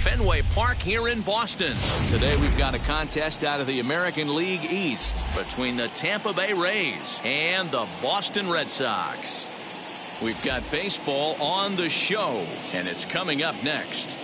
Fenway Park here in Boston. Today we've got a contest out of the American League East between the Tampa Bay Rays and the Boston Red Sox. We've got baseball on the show, and it's coming up next.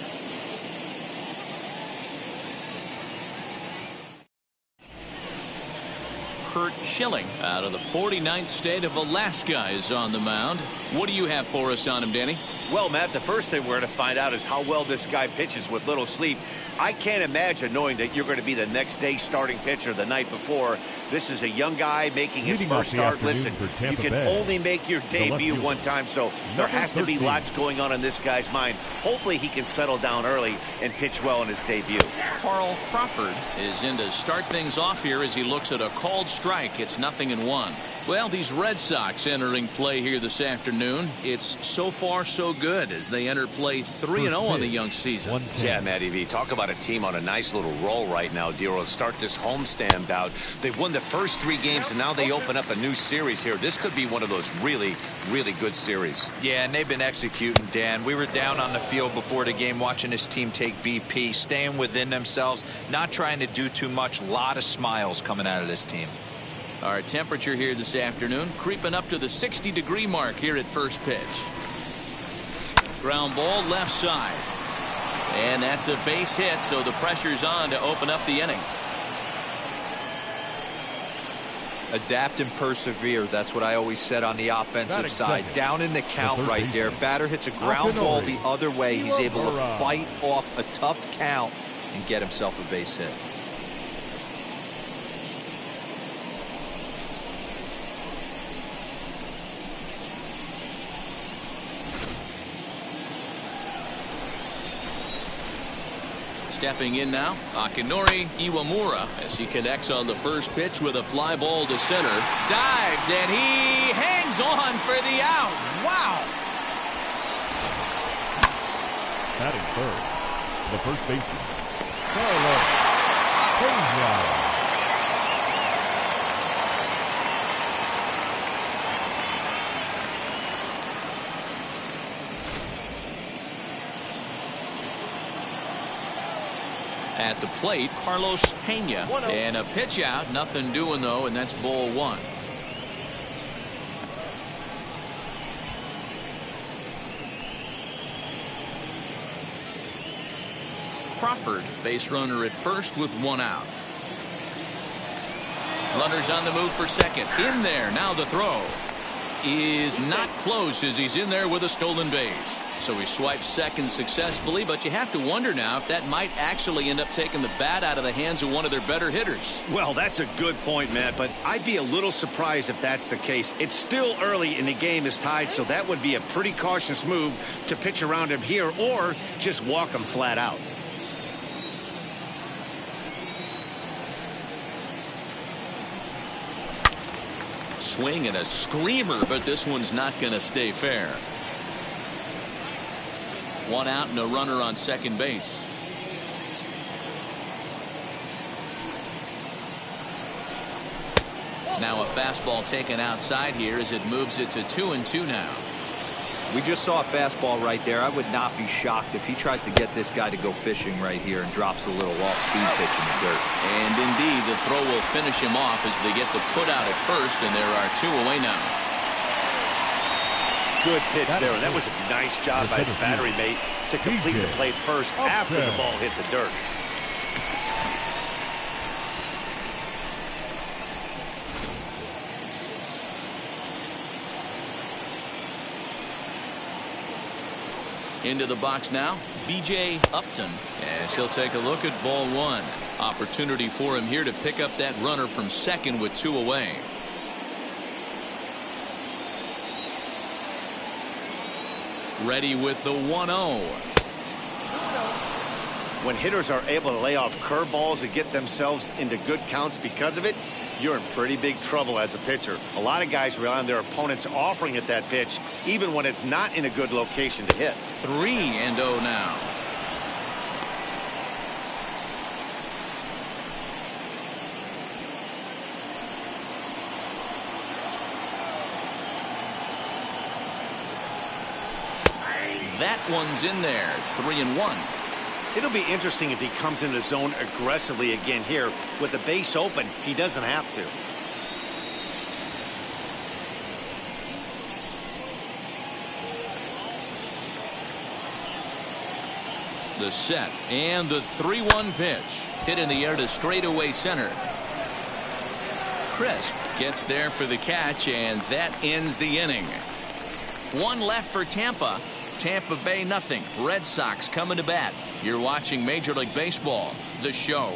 Kurt Schilling out of the 49th state of Alaska is on the mound. What do you have for us on him, Danny? Well, Matt, the first thing we're going to find out is how well this guy pitches with little sleep. I can't imagine knowing that you're going to be the next day starting pitcher the night before. This is a young guy making his first start. Listen, you can only make your debut one time, so there has to be lots going on in this guy's mind. Hopefully he can settle down early and pitch well in his debut. Carl Crawford is in to start things off here as he looks at a called strike. It's 0-1. Well, these Red Sox entering play here this afternoon. It's so far so good as they enter play 3-0 on the young season. Yeah, Matty V, talk about a team on a nice little roll right now, Dero. Start this homestand out. They've won the first 3 games, and now they open up a new series here. This could be one of those really, really good series. Yeah, and they've been executing, Dan. We were down on the field before the game watching this team take BP, staying within themselves, not trying to do too much. A lot of smiles coming out of this team. Our temperature here this afternoon creeping up to the 60-degree mark here at first pitch. Ground ball left side. And that's a base hit, so the pressure's on to open up the inning. Adapt and persevere. That's what I always said on the offensive side. Down in the count right there. Batter hits a ground ball the other way. He's able to fight off a tough count and get himself a base hit. Stepping in now, Akinori Iwamura as he connects on the first pitch with a fly ball to center. Dives, and he hangs on for the out. Wow. Batting third, the first baseman, Carlos Pena. At the plate, Carlos Pena, and a pitch out, nothing doing though, and that's ball 1. Crawford, base runner at first with 1 out. Runners on the move for second. In there, now the throw is not close as he's in there with a stolen base. So he swipes second successfully, but you have to wonder now if that might actually end up taking the bat out of the hands of one of their better hitters. Well, that's a good point, Matt, but I'd be a little surprised if that's the case. It's still early and the game is tied, so that would be a pretty cautious move to pitch around him here or just walk him flat out. Swing and a screamer, but this one's not going to stay fair. 1 out and a runner on second base. Now a fastball taken outside here as it moves it to 2-2 now. We just saw a fastball right there. I would not be shocked if he tries to get this guy to go fishing right here and drops a little off-speed pitch in the dirt. And indeed, the throw will finish him off as they get the put out at first, and there are 2 away now. Good pitch there, and that was a nice job by his battery mate to complete the play first after the ball hit the dirt. Into the box now, B.J. Upton, as he'll take a look at ball 1. Opportunity for him here to pick up that runner from second with 2 away. Ready with the 1-0. When hitters are able to lay off curveballs and get themselves into good counts because of it, you're in pretty big trouble as a pitcher. A lot of guys rely on their opponents offering at that pitch, even when it's not in a good location to hit. 3-0 now. That one's in there. 3-1. It'll be interesting if he comes in the zone aggressively again here. With the base open, he doesn't have to. The set and the 3-1 pitch. Hit in the air to straightaway center. Crisp gets there for the catch, and that ends the inning. One left for Tampa. Tampa Bay nothing. Red Sox coming to bat. You're watching Major League Baseball, the show.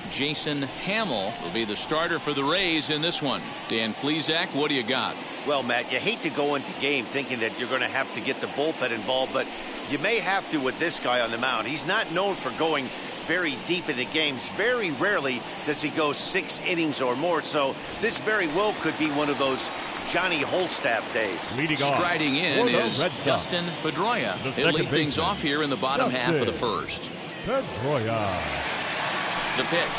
Jason Hamill will be the starter for the Rays in this one. Dan Plesac, what do you got? Well, Matt, you hate to go into game thinking that you're going to have to get the bullpen involved, but you may have to with this guy on the mound. He's not known for going very deep in the games. Very rarely does he go 6 innings or more, so this very well could be one of those Johnny Holstaff days. Striding in is Dustin Pedroia. He'll lead things off here in the bottom half of the first. Pedroia. The pitch.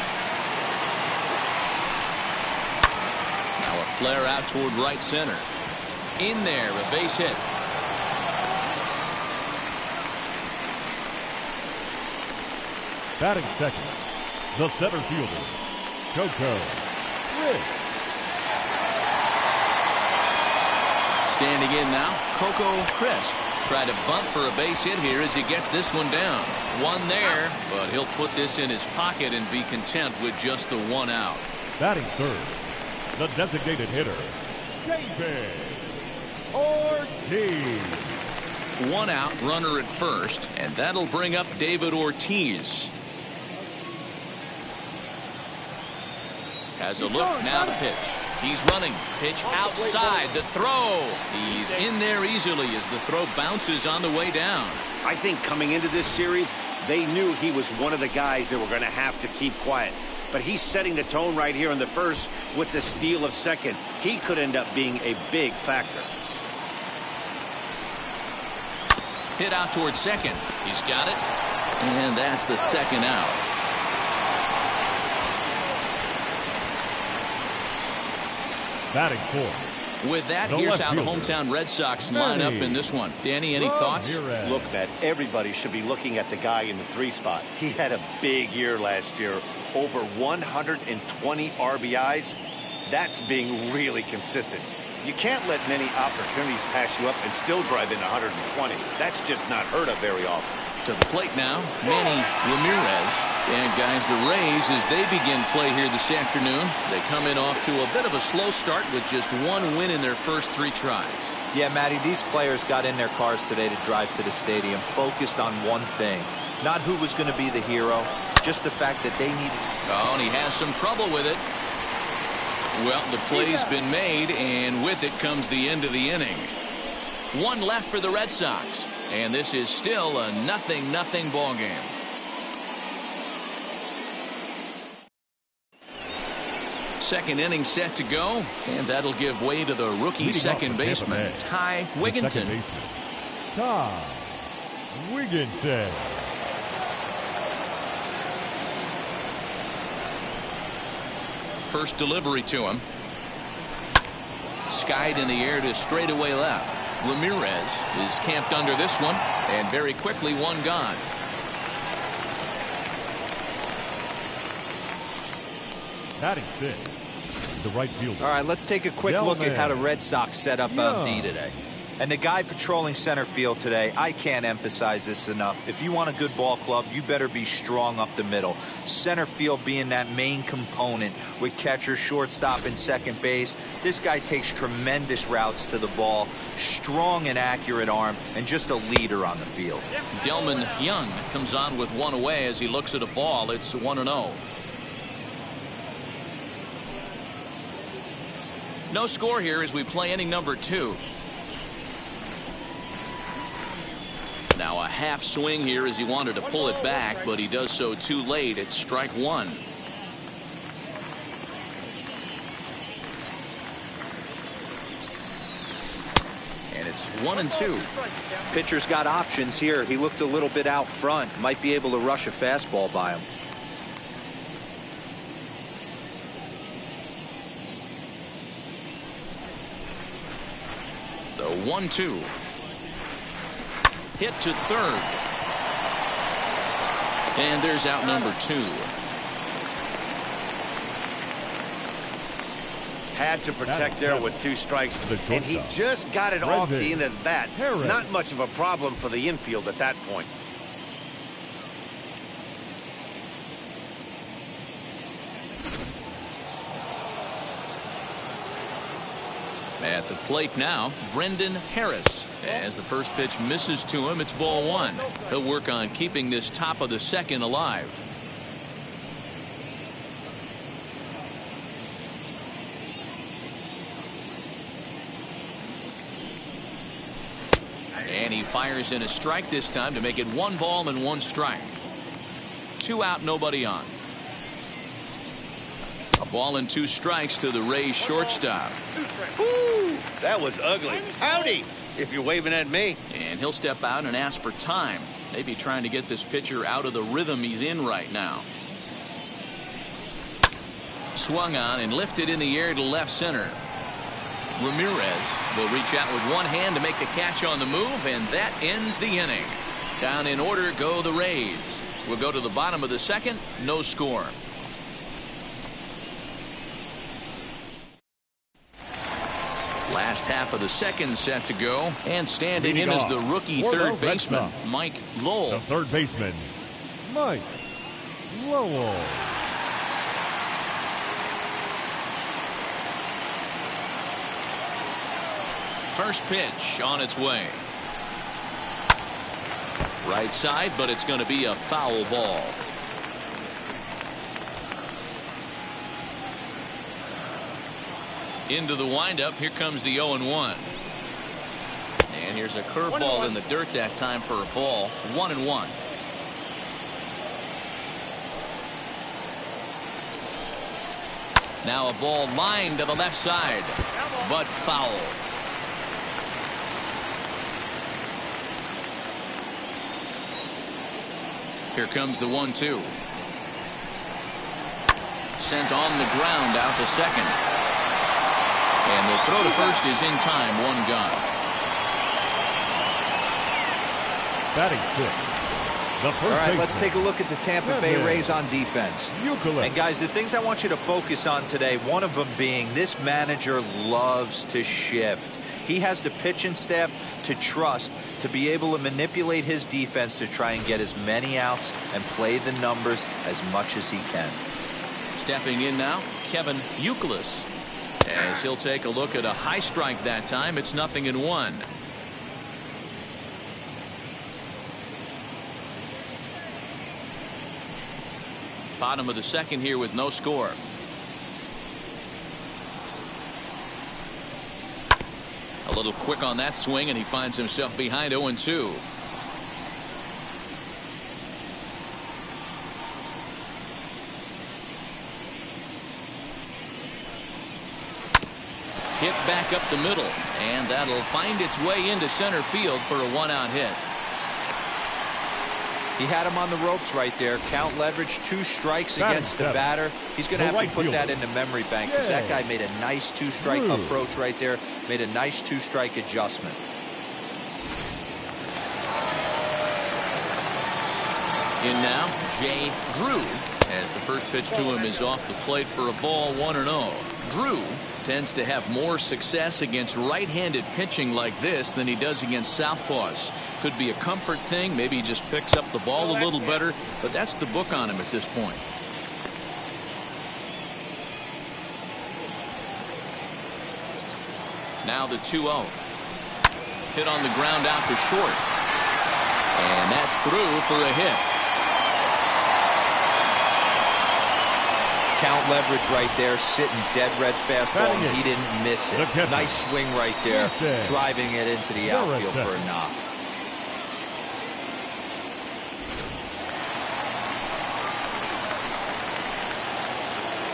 Now a flare out toward right center. In there, a base hit. Batting second, the center fielder, Coco Crisp. Standing in now, Coco Crisp. Try to bunt for a base hit here as he gets this one down. One there, but he'll put this in his pocket and be content with just the 1 out. Batting third, the designated hitter, David Ortiz. 1 out, runner at first, and that'll bring up David Ortiz. Has a look, now the pitch. He's running, pitch outside, the throw. He's in there easily as the throw bounces on the way down. I think coming into this series, they knew he was one of the guys that were going to have to keep quiet. But he's setting the tone right here in the first with the steal of second. He could end up being a big factor. Hit out towards second. He's got it. And that's the second out. Batting fourth. With that, here's how the hometown Red Sox line up in this one. Danny, any thoughts? Look, Matt, everybody should be looking at the guy in the 3 spot. He had a big year last year. Over 120 RBIs. That's being really consistent. You can't let many opportunities pass you up and still drive in 120. That's just not heard of very often. To the plate now, Manny Ramirez. And guys, the Rays, as they begin play here this afternoon, they come in off to a bit of a slow start with just 1 win in their first 3 tries. Yeah, Matty, these players got in their cars today to drive to the stadium, focused on one thing. Not who was going to be the hero, just the fact that they needed. Oh, and he has some trouble with it. Well, the play's been made, and with it comes the end of the inning. 1 left for the Red Sox, and this is still a 0-0 ball game. Second inning set to go, and that'll give way to the rookie second baseman, Ty Wigginton. Ty Wigginton. First delivery to him. Skied in the air to straightaway left. Ramirez is camped under this one, and very quickly 1 gone. Batting sixth, the right fielder. All right, let's take a quick look at how the Red Sox set up D today. And the guy patrolling center field today, I can't emphasize this enough. If you want a good ball club, you better be strong up the middle. Center field being that main component with catcher, shortstop, and second base. This guy takes tremendous routes to the ball, strong and accurate arm, and just a leader on the field. Delman Young comes on with 1 away as he looks at a ball. It's 1-0. No score here as we play inning number 2. Now a half swing here as he wanted to pull it back, but he does so too late. It's strike 1. And it's 1-2. Pitcher's got options here. He looked a little bit out front. Might be able to rush a fastball by him. 1-2. Hit to third. And there's out number 2. Had to protect there with 2 strikes, and he just got it off the end of the bat. Not much of a problem for the infield at that point. At the plate now, Brendan Harris. As the first pitch misses to him, it's ball 1. He'll work on keeping this top of the second alive. And he fires in a strike this time to make it 1 ball and 1 strike. 2 out, nobody on. A ball and 2 strikes to the Rays shortstop. Ooh, that was ugly. Howdy, if you're waving at me. And he'll step out and ask for time. Maybe trying to get this pitcher out of the rhythm he's in right now. Swung on and lifted in the air to left center. Ramirez will reach out with one hand to make the catch on the move, and that ends the inning. Down in order go the Rays. We'll go to the bottom of the second. No score. Last half of the second set to go, and standing in is the rookie third baseman, Mike Lowell. The third baseman, Mike Lowell. First pitch on its way. Right side, but it's going to be a foul ball. Into the windup. Here comes the 0-1. And here's a curveball in the dirt that time for a ball. 1-1. Now a ball lined to the left side, but foul. Here comes the 1-2. Sent on the ground out to second. And the throw to first is in time. 1 gone. Batting 6. The first All right, baseman. let's take a look at the Tampa Bay Rays on defense. And guys, the things I want you to focus on today, one of them being this manager loves to shift. He has the pitching staff to trust to be able to manipulate his defense to try and get as many outs and play the numbers as much as he can. Stepping in now, Kevin Youkilis. As he'll take a look at a high strike that time. It's 0-1. Bottom of the second here with no score. A little quick on that swing, and he finds himself behind 0-2. Hit back up the middle, and that'll find its way into center field for a 1-out hit. He had him on the ropes right there. Count leverage, 2 strikes against the batter. He's going to have to put that into memory bank because that guy made a nice 2-strike approach right there. Made a nice 2-strike adjustment. In now, Jay Drew, as the first pitch to him is off the plate for a ball. 1-0. Drew tends to have more success against right-handed pitching like this than he does against southpaws. Could be a comfort thing. Maybe he just picks up the ball a little better, but that's the book on him at this point. Now the 2-0. Hit on the ground out to short. And that's through for a hit. Count leverage right there, sitting dead red fastball, and he didn't miss it. Nice swing right there, driving it into the outfield for a knock.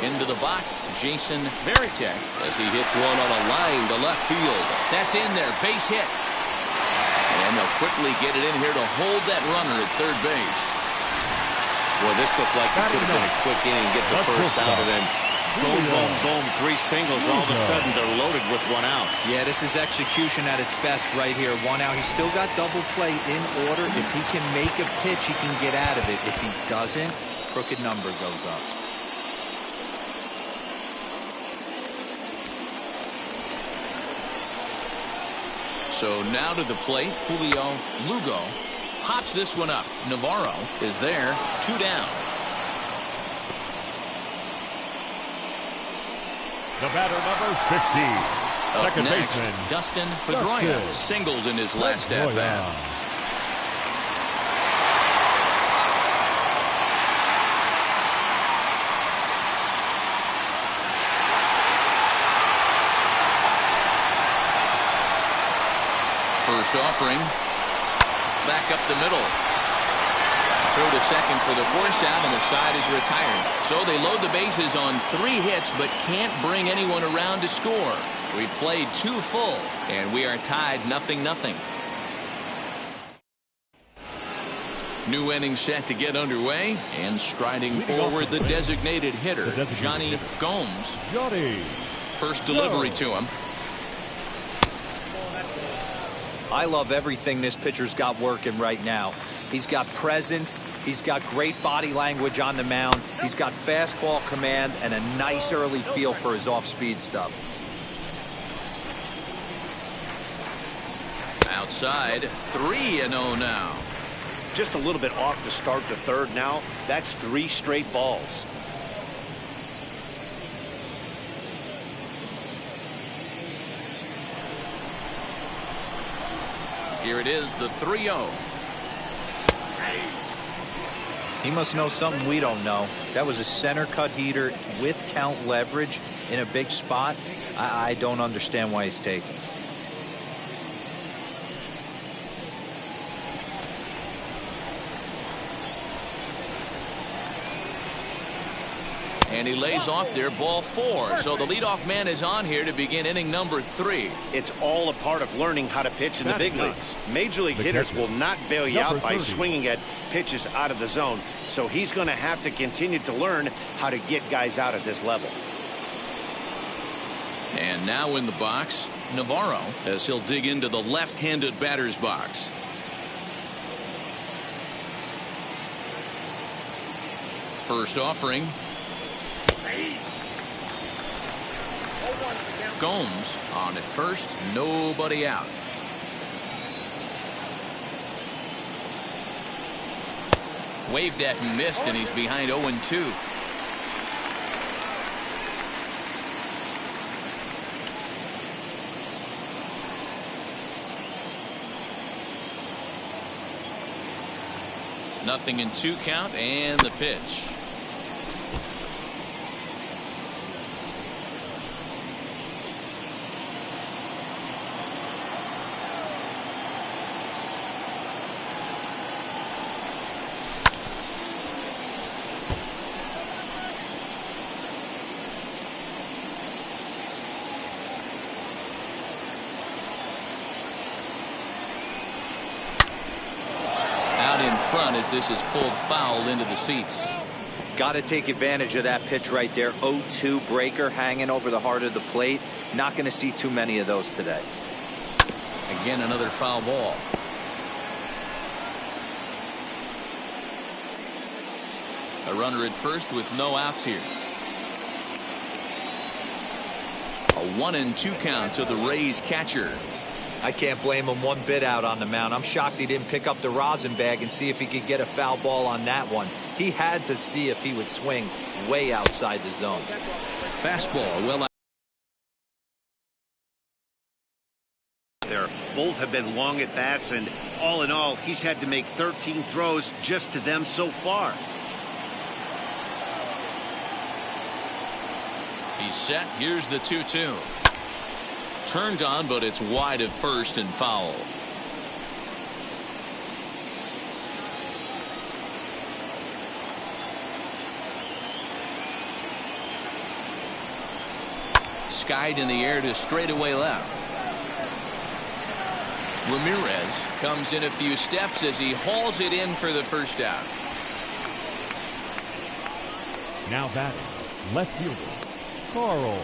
Into the box, Jason Varitek, as he hits one on a line to left field. That's in there, base hit. And they'll quickly get it in here to hold that runner at third base. Well, this looked like it could have been a quick inning, get the first out, and then Boom, boom, boom. 3 singles. All of a sudden, they're loaded with 1 out. Yeah, this is execution at its best right here. 1 out. He's still got double play in order. If he can make a pitch, he can get out of it. If he doesn't, crooked number goes up. So now to the plate, Julio Lugo pops this one up. Navarro is there, 2 down. The batter, number 15. Up Second next, baseman, Dustin Pedroia singled in his last at-bat. First offering, back up the middle. Throw to second for the force out, and the side is retired. So they load the bases on 3 hits, but can't bring anyone around to score. We played 2 full, and we are tied 0-0. New inning set to get underway, and striding forward the designated hitter, Johnny Gomes. First delivery to him. I love everything this pitcher's got working right now. He's got presence. He's got great body language on the mound. He's got fastball command and a nice early feel for his off-speed stuff. Outside, 3-0 now. Just a little bit off to start the 3rd now. That's 3 straight balls. Here it is, the 3-0. He must know something we don't know. That was a center cut heater with count leverage in a big spot. I don't understand why he's taking. And he lays off there, ball 4. So the leadoff man is on here to begin inning number 3. It's all a part of learning how to pitch in the big leagues. Major league hitters will not bail you out by swinging at pitches out of the zone. So he's going to have to continue to learn how to get guys out at this level. And now in the box, Navarro, as he'll dig into the left-handed batter's box. First offering. Gomes on at first, nobody out. Waved at and missed, and he's behind 0-2. Nothing in 2 count, and the pitch. As this is pulled foul into the seats. Got to take advantage of that pitch right there. 0-2 breaker hanging over the heart of the plate. Not going to see too many of those today. Again, another foul ball. A runner at first with no outs here. A 1-2 count to the Rays catcher. I can't blame him one bit out on the mound. I'm shocked he didn't pick up the rosin bag and see if he could get a foul ball on that one. He had to see if he would swing way outside the zone. Fastball well out. There, both have been long at bats, and all in all, he's had to make 13 throws just to them so far. He's set. Here's the 2-2. Turned on, but it's wide at first and foul. Skied in the air to straightaway left. Ramirez comes in a few steps as he hauls it in for the first out. Now batting, left fielder, Carl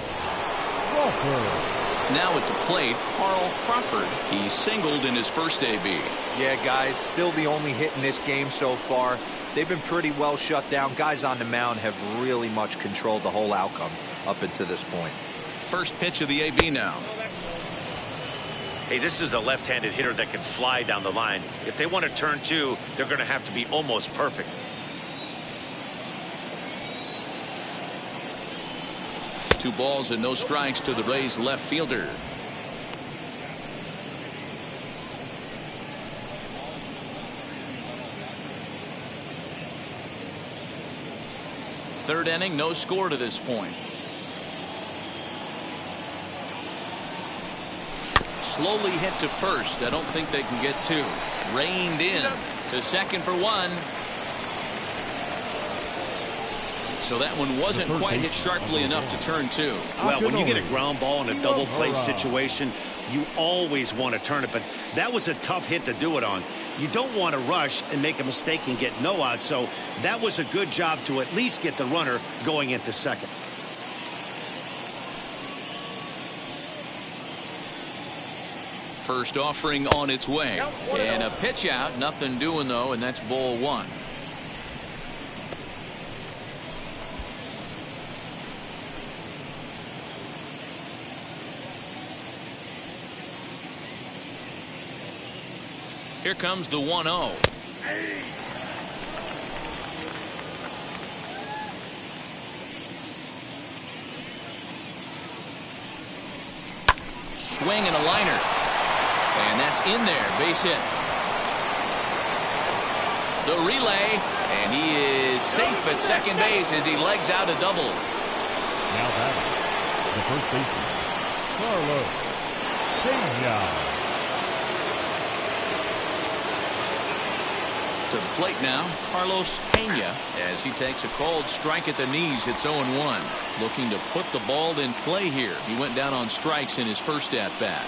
Crawford. Now at the plate, Carl Crawford. He singled in his first AB. Yeah, guys, still the only hit in this game so far. They've been pretty well shut down. Guys on the mound have really much controlled the whole outcome up until this point. First pitch of the AB now. Hey, this is a left-handed hitter that can fly down the line. If they want to turn two, they're going to have to be almost perfect. Two balls and no strikes to the Rays left fielder. Third inning, no score to this point. Slowly hit to first. I don't think they can get two. Reined in to second for one. So that one wasn't quite hit sharply enough to turn two. Well, when you get a ground ball in a double play situation, you always want to turn it, but that was a tough hit to do it on. You don't want to rush and make a mistake and get no out, so that was a good job to at least get the runner going into second. First offering on its way. And a pitch out. Nothing doing, though, and that's ball one. Here comes the 1-0. Swing and a liner. And that's in there. Base hit. The relay. And he is safe at second base as he legs out a double. Now batting, the first baseman, Carlos Pena. To the plate now, Carlos Pena, as he takes a called strike at the knees. It's 0-1. Looking to put the ball in play here. He went down on strikes in his first at-bat.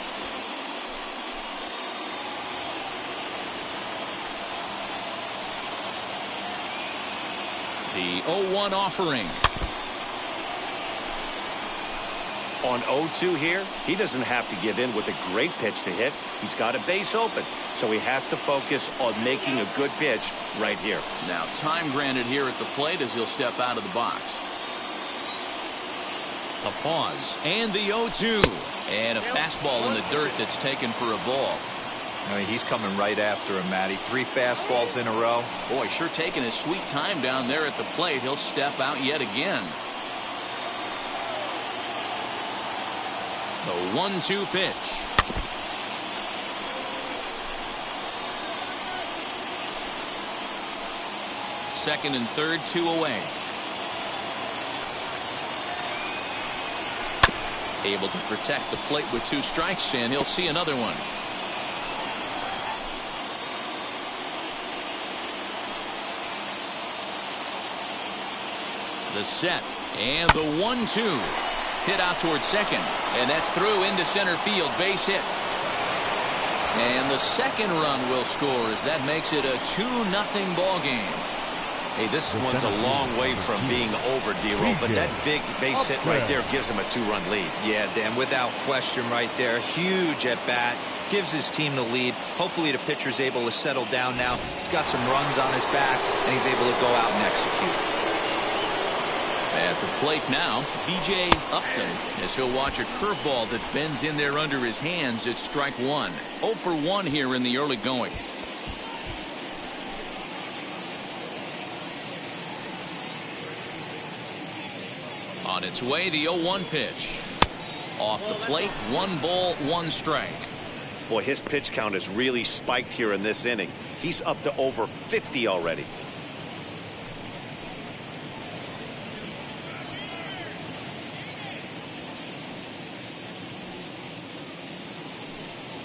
The 0-1 offering. On 0-2 here, he doesn't have to give in with a great pitch to hit. He's got a base open, so he has to focus on making a good pitch right here. Now time granted here at the plate as he'll step out of the box. A pause and the 0-2 and a fastball in the dirt that's taken for a ball. I mean, he's coming right after him, Matty. 3 fastballs in a row. Boy, sure taking his sweet time down there at the plate. He'll step out yet again. The 1-2 pitch. Second and third, 2 away. Able to protect the plate with 2 strikes, and he'll see another one. The set and the 1-2. Hit out towards second, and that's through into center field. Base hit. And the second run will score as that makes it a 2-0 ball game. Hey, this one's a long way from being over, D-Roll, but that big base hit right there gives him a 2-run lead. Yeah, Dan, without question right there. Huge at bat. Gives his team the lead. Hopefully the pitcher's able to settle down now. He's got some runs on his back, and he's able to go out and execute. At the plate now, B.J. Upton, as he'll watch a curveball that bends in there under his hands at strike one. 0 for 1 here in the early going. On its way, the 0-1 pitch. Off the plate, 1 ball, 1 strike. Boy, his pitch count has really spiked here in this inning. He's up to over 50 already.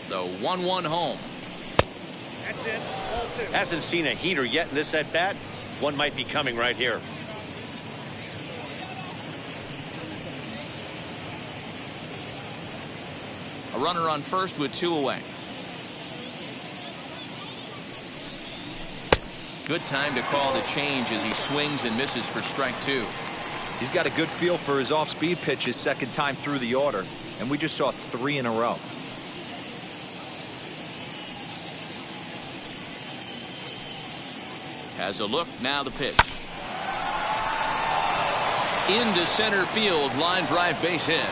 The 1-1 home. Hasn't seen a heater yet in this at bat. One might be coming right here. A runner on first with 2 away. Good time to call the change as he swings and misses for strike 2. He's got a good feel for his off-speed pitches second time through the order, and we just saw 3 in a row. Has a look, now the pitch. Into center field, line drive, base hit.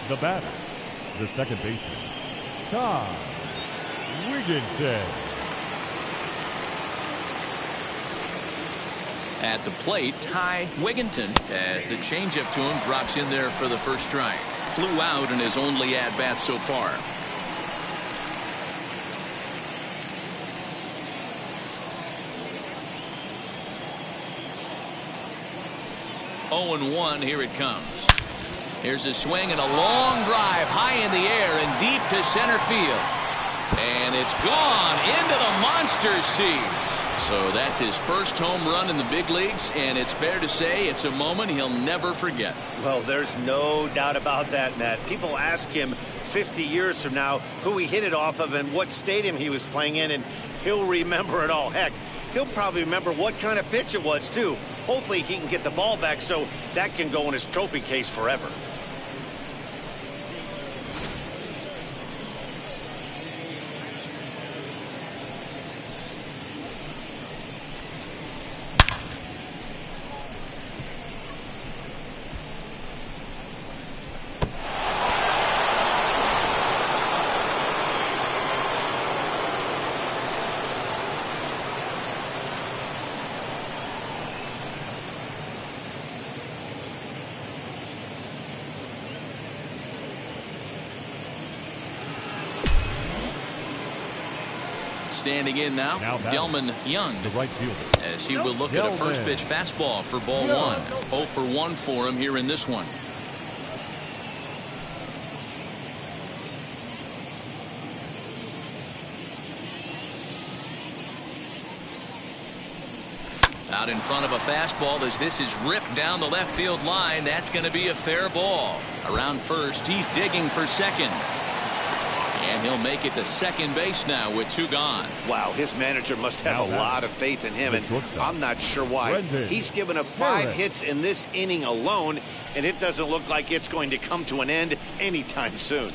The batter, the second baseman, Todd Wigginton. At the plate, Ty Wigginton, as the changeup to him drops in there for the first strike. Flew out in his only at-bat so far. Oh, 0-1, here it comes. Here's a swing and a long drive high in the air and deep to center field. And it's gone into the monster seats. So that's his first home run in the big leagues, and it's fair to say it's a moment he'll never forget. Well, there's no doubt about that, Matt. People ask him 50 years from now who he hit it off of and what stadium he was playing in, and he'll remember it all. Heck, he'll probably remember what kind of pitch it was, too. Hopefully he can get the ball back so that can go in his trophy case forever. Standing in now Delman Young, the right fielder, as he will look at a first pitch fastball for ball 1. 0 for 1 for him here in this one. Out in front of a fastball as this is ripped down the left field line. That's going to be a fair ball. Around first, he's digging for second. And he'll make it to second base now with 2 gone. Wow, his manager must have a lot of faith in him, and I'm not sure why. He's given up 5 hits in this inning alone, and it doesn't look like it's going to come to an end anytime soon.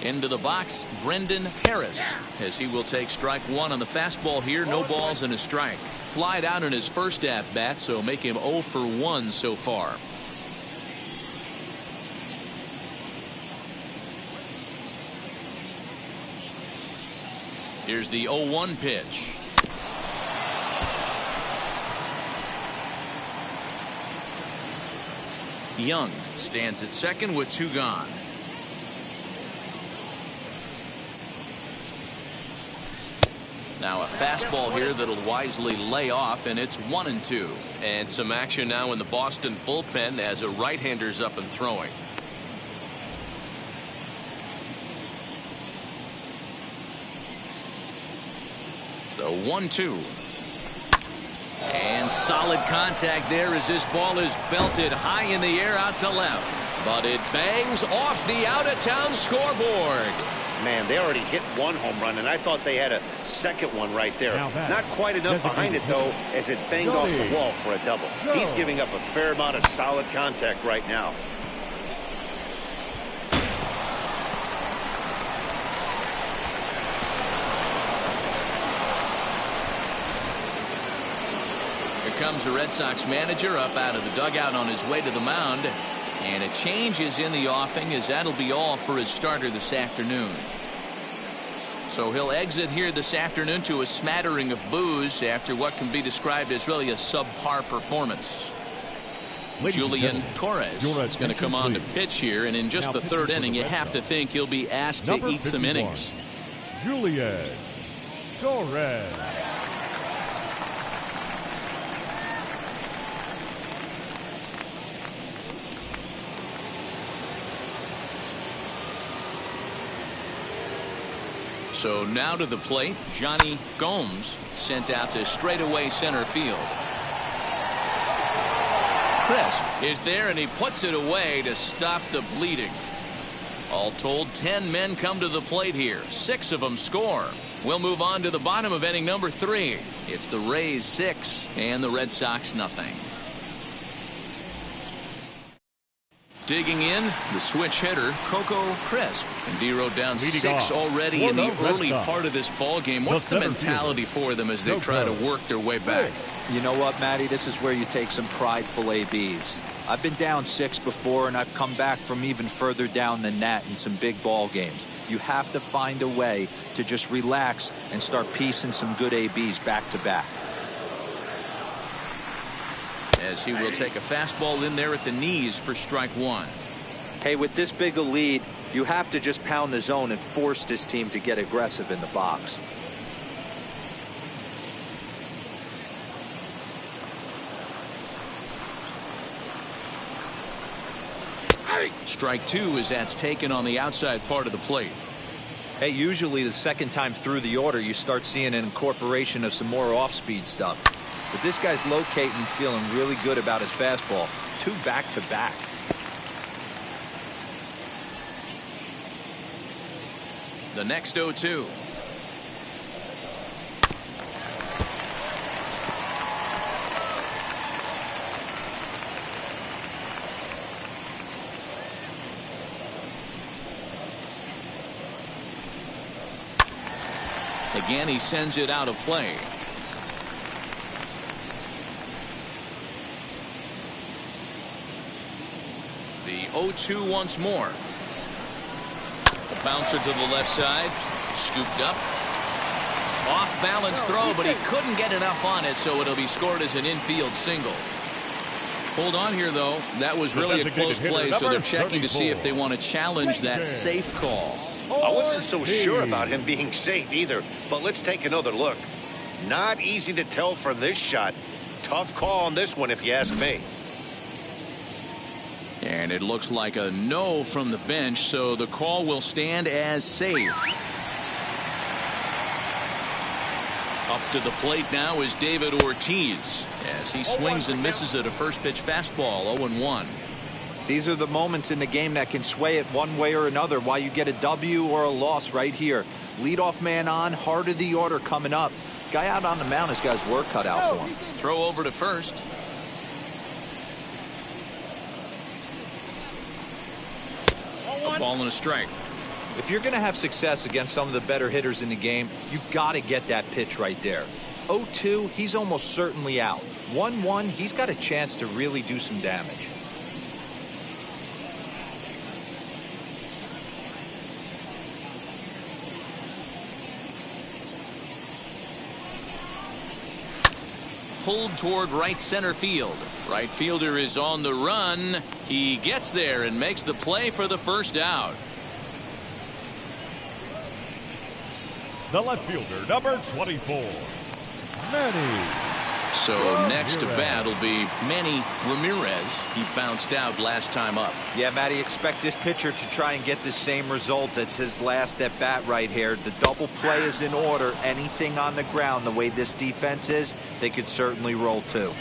Into the box, Brendan Harris, as he will take strike 1 on the fastball here. No balls and a strike. Flied out in his first at-bat, so make him 0 for 1 so far. Here's the 0-1 pitch. Young stands at second with 2 gone. Now a fastball here that'll wisely lay off, and it's 1-2. And some action now in the Boston bullpen as a right-hander's up and throwing. The 1-2. And solid contact there as this ball is belted high in the air out to left. But it bangs off the out-of-town scoreboard. Man, they already hit 1 home run, and I thought they had a second one right there. Not quite enough behind it, though, as it banged off the wall for a double. He's giving up a fair amount of solid contact right now. Here comes the Red Sox manager up out of the dugout on his way to the mound. And a change is in the offing, as that'll be all for his starter this afternoon. So he'll exit here this afternoon to a smattering of boos after what can be described as really a subpar performance. Julian Torres is going to come on to pitch here, and in just the 3rd inning, you have to think he'll be asked to eat some innings. Julian Torres. So now to the plate, Johnny Gomes sent out to straightaway center field. Crisp is there, and he puts it away to stop the bleeding. All told, 10 men come to the plate here. 6 of them score. We'll move on to the bottom of inning number 3. It's the Rays 6 and the Red Sox nothing. Digging in, the switch hitter, Coco Crisp. And D wrote down 6 already in the early part of this ball game. What's the mentality for them as they try to work their way back? You know what, Matty? This is where you take some prideful ABs. I've been down 6 before, and I've come back from even further down than that in some big ball games. You have to find a way to just relax and start piecing some good ABs back to back. As he will take a fastball in there at the knees for strike 1. Hey, with this big a lead, you have to just pound the zone and force this team to get aggressive in the box. Strike 2 as that's taken on the outside part of the plate. Hey, usually the second time through the order, you start seeing an incorporation of some more off-speed stuff. But this guy's locating, feeling really good about his fastball. 2 back-to-back. The next 0-2. Again, he sends it out of play. The 0-2 once more. The bouncer to the left side. Scooped up. Off balance throw, but he couldn't get enough on it, so it'll be scored as an infield single. Hold on here, though. That was really a close play, so they're checking to see if they want to challenge that safe call. I wasn't so sure about him being safe either, but let's take another look. Not easy to tell from this shot. Tough call on this one, if you ask me. And it looks like a no from the bench, so the call will stand as safe. Up to the plate now is David Ortiz as he swings and misses at a first pitch fastball. 0-1. These are the moments in the game that can sway it one way or another, why you get a W or a loss right here. Leadoff man on, heart of the order coming up. Guy out on the mound has got his work cut out for him. Throw over to first. A ball and a strike. If you're going to have success against some of the better hitters in the game, you've got to get that pitch right there. 0-2, he's almost certainly out. 1-1, he's got a chance to really do some damage. Pulled toward right center field. Right fielder is on the run. He gets there and makes the play for the first out. The left fielder, number 24, Manny. So next to bat will be Manny Ramirez. He bounced out last time up. Yeah, Matty, expect this pitcher to try and get the same result as his last at bat right here. The double play is in order. Anything on the ground, the way this defense is, they could certainly roll too.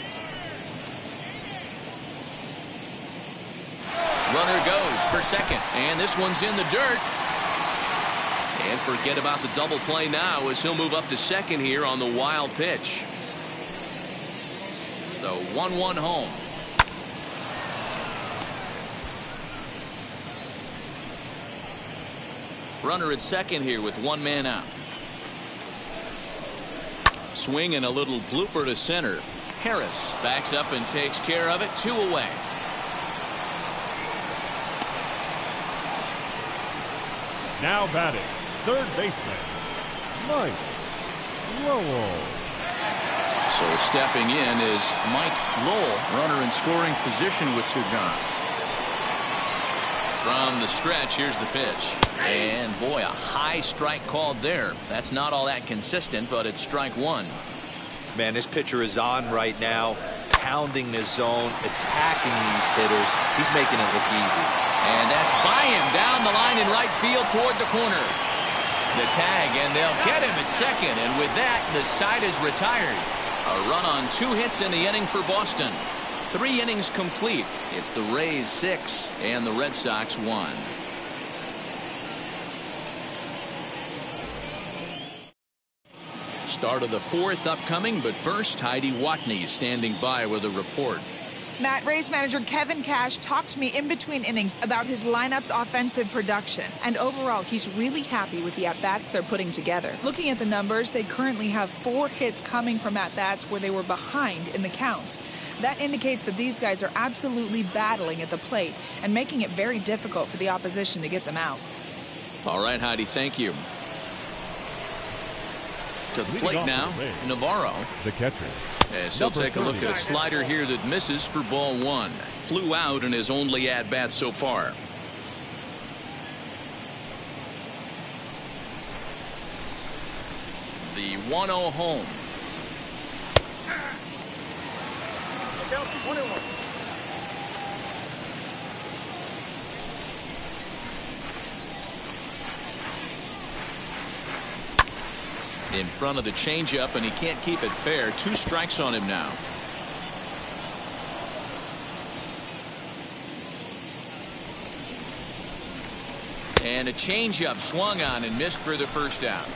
Runner goes for second, and this one's in the dirt. And forget about the double play now as he'll move up to second here on the wild pitch. The 1-1 home. Runner at second here with 1 man out. Swing and a little blooper to center. Harris backs up and takes care of it. 2 away. Now batting, third baseman, Mike Lowell. So stepping in is Mike Lowell, runner in scoring position with Sugan. From the stretch, here's the pitch. And boy, a high strike called there. That's not all that consistent, but it's strike 1. Man, this pitcher is on right now, pounding the zone, attacking these hitters. He's making it look easy. And that's by him down the line in right field toward the corner. The tag, and they'll get him at second. And with that, the side is retired. A run on 2 hits in the inning for Boston. 3 innings complete. It's the Rays 6 and the Red Sox 1. Start of the 4th upcoming, but first, Heidi Watney standing by with a report. Matt, Rays manager Kevin Cash talked to me in between innings about his lineup's offensive production. And overall, he's really happy with the at-bats they're putting together. Looking at the numbers, they currently have 4 hits coming from at-bats where they were behind in the count. That indicates that these guys are absolutely battling at the plate and making it very difficult for the opposition to get them out. All right, Heidi, thank you. To the plate now, Navarro. The catcher. As he'll take a look at a slider here that misses for ball 1. Flew out in his only at-bat so far. The 1-0 home. In front of the changeup, and he can't keep it fair. 2 strikes on him now. And a changeup swung on and missed for the first out.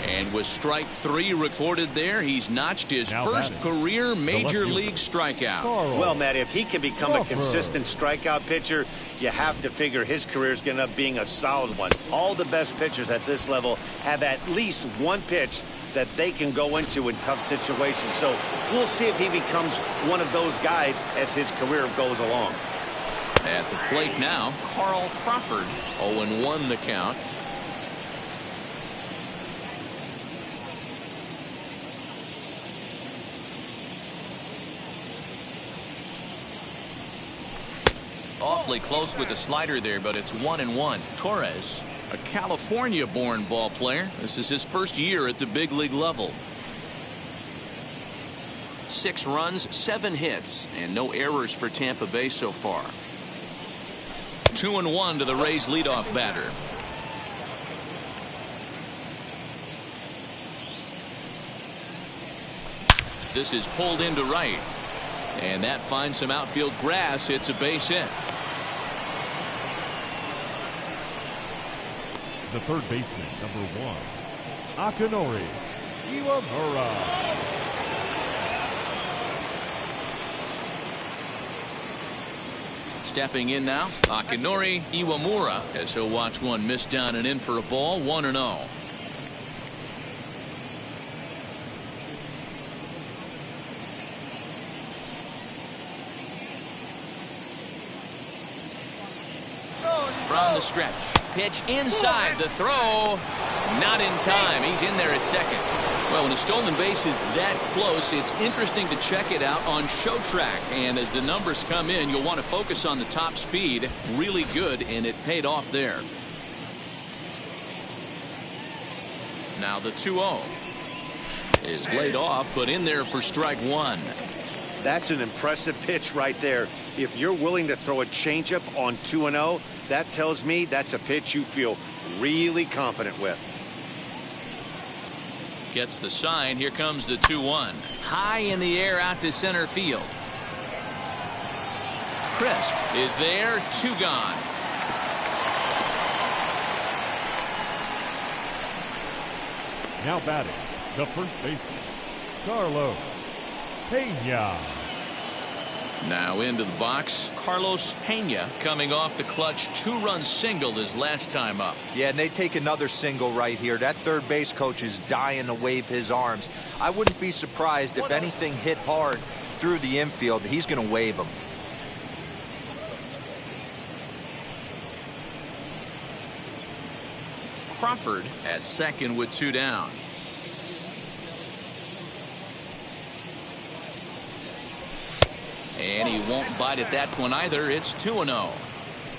And with strike 3 recorded there, he's notched his first career major league strikeout. Well, Matt, if he can become a consistent strikeout pitcher, you have to figure his career is going to end up being a solid one. All the best pitchers at this level have at least one pitch that they can go into in tough situations. So we'll see if he becomes one of those guys as his career goes along. At the plate now, Carl Crawford. 0-1 the count. Awfully close with the slider there, but it's 1-1. Torres, a California-born ball player. This is his first year at the big league level. 6 runs, 7 hits, and no errors for Tampa Bay so far. 2-1 to the Rays leadoff batter. This is pulled into right. And that finds some outfield grass. It's a base hit. The third baseman, number 1, Akinori Iwamura. Stepping in now, Akinori Iwamura, as he'll watch one miss down and in for a ball. 1-0. From the stretch, pitch inside, the throw, not in time. He's in there at second. Well, when a stolen base is that close, it's interesting to check it out on Show Track. And as the numbers come in, you'll want to focus on the top speed. Really good, and it paid off there. Now the 2-0 is laid off, but in there for strike 1. That's an impressive pitch right there. If you're willing to throw a changeup on 2-0, that tells me that's a pitch you feel really confident with. Gets the sign. Here comes the 2-1. High in the air out to center field. Crisp is there. 2 gone. Now batting, the first baseman, Carlos Pena. Now into the box, Carlos Pena, coming off the clutch 2-run single his last time up. Yeah, and they take another single right here. That third base coach is dying to wave his arms. I wouldn't be surprised if anything hit hard through the infield. He's going to wave them. Crawford at second with 2 down. And he won't bite at that one either. It's 2-0.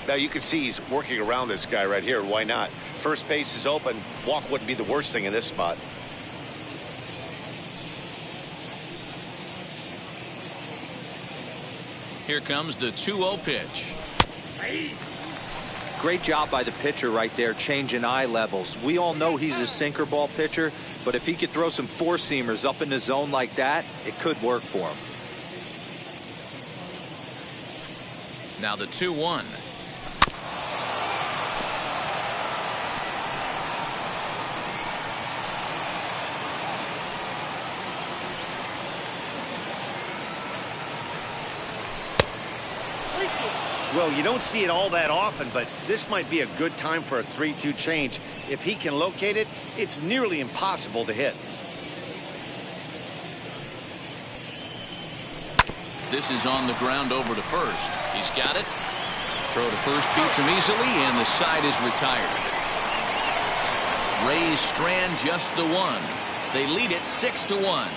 Now you can see he's working around this guy right here. Why not? First base is open. Walk wouldn't be the worst thing in this spot. Here comes the 2-0 pitch. Great job by the pitcher right there, changing eye levels. We all know he's a sinker ball pitcher, but if he could throw some four-seamers up in the zone like that, it could work for him. Now the 2-1. Well, you don't see it all that often, but this might be a good time for a 3-2 change. If he can locate it, it's nearly impossible to hit. This is on the ground over to first. He's got it. Throw to first beats him easily, and the side is retired. Rays strand just the one. They lead it 6-1.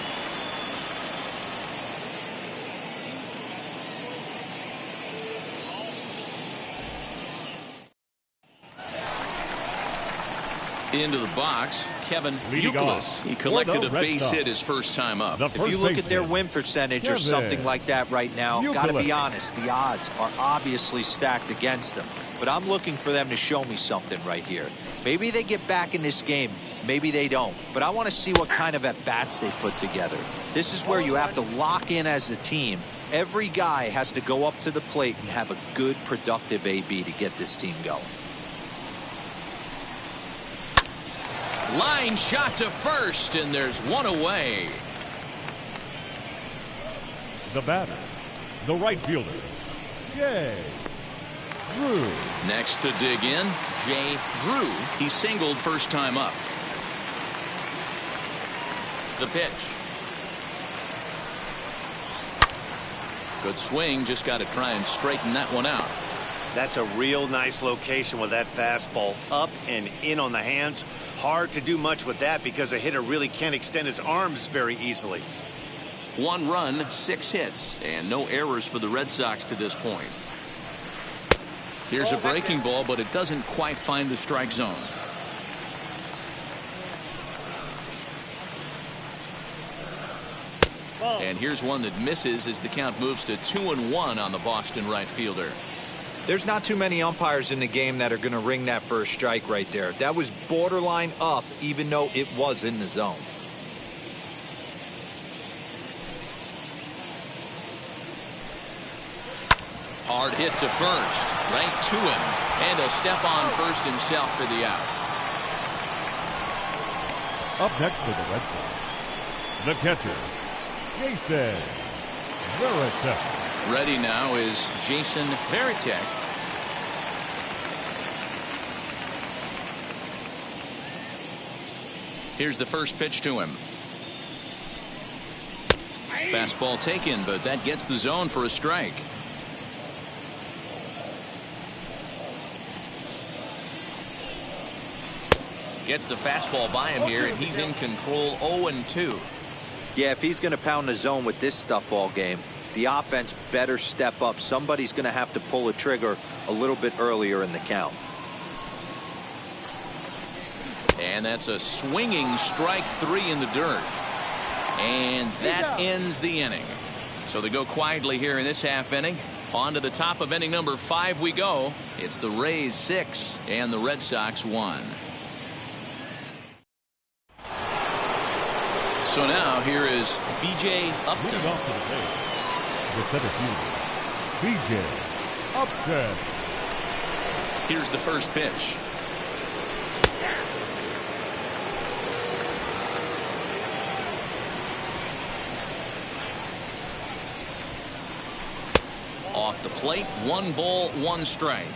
Into the box, Kevin Youkilis. He collected a base hit his first time up. If you look at their win percentage or something like that right now, got to be honest, the odds are obviously stacked against them. But I'm looking for them to show me something right here. Maybe they get back in this game. Maybe they don't. But I want to see what kind of at-bats they put together. This is where you have to lock in as a team. Every guy has to go up to the plate and have a good, productive AB to get this team going. Line shot to first, and there's one away. The batter, the right fielder, Jay Drew. Next to dig in, Jay Drew. He singled first time up. The pitch. Good swing, just got to try and straighten that one out. That's a real nice location with that fastball up and in on the hands. Hard to do much with that because a hitter really can't extend his arms very easily. 1 run, 6 hits, and no errors for the Red Sox to this point. Here's a breaking ball, but it doesn't quite find the strike zone. And here's one that misses as the count moves to 2-1 on the Boston right fielder. There's not too many umpires in the game that are going to ring that first strike right there. That was borderline up, even though it was in the zone. Hard hit to first, right to him, and a step on first himself for the out. Up next for the Red Sox, the catcher, Jason Varitek. Ready now is Jason Varitek. Here's the first pitch to him. Fastball taken, but that gets the zone for a strike. Gets the fastball by him here, and he's in control. 0-2. Yeah, if he's going to pound the zone with this stuff all game, the offense better step up. Somebody's going to have to pull a trigger a little bit earlier in the count. And that's a swinging strike 3 in the dirt. And that ends the inning. So they go quietly here in this half inning. On to the top of inning number 5 we go. It's the Rays 6 and the Red Sox 1. So now here is B.J. Upton. Moving off to the plate, the center fielder, B.J. Upton. Here's the first pitch. Off the plate, 1 ball, 1 strike.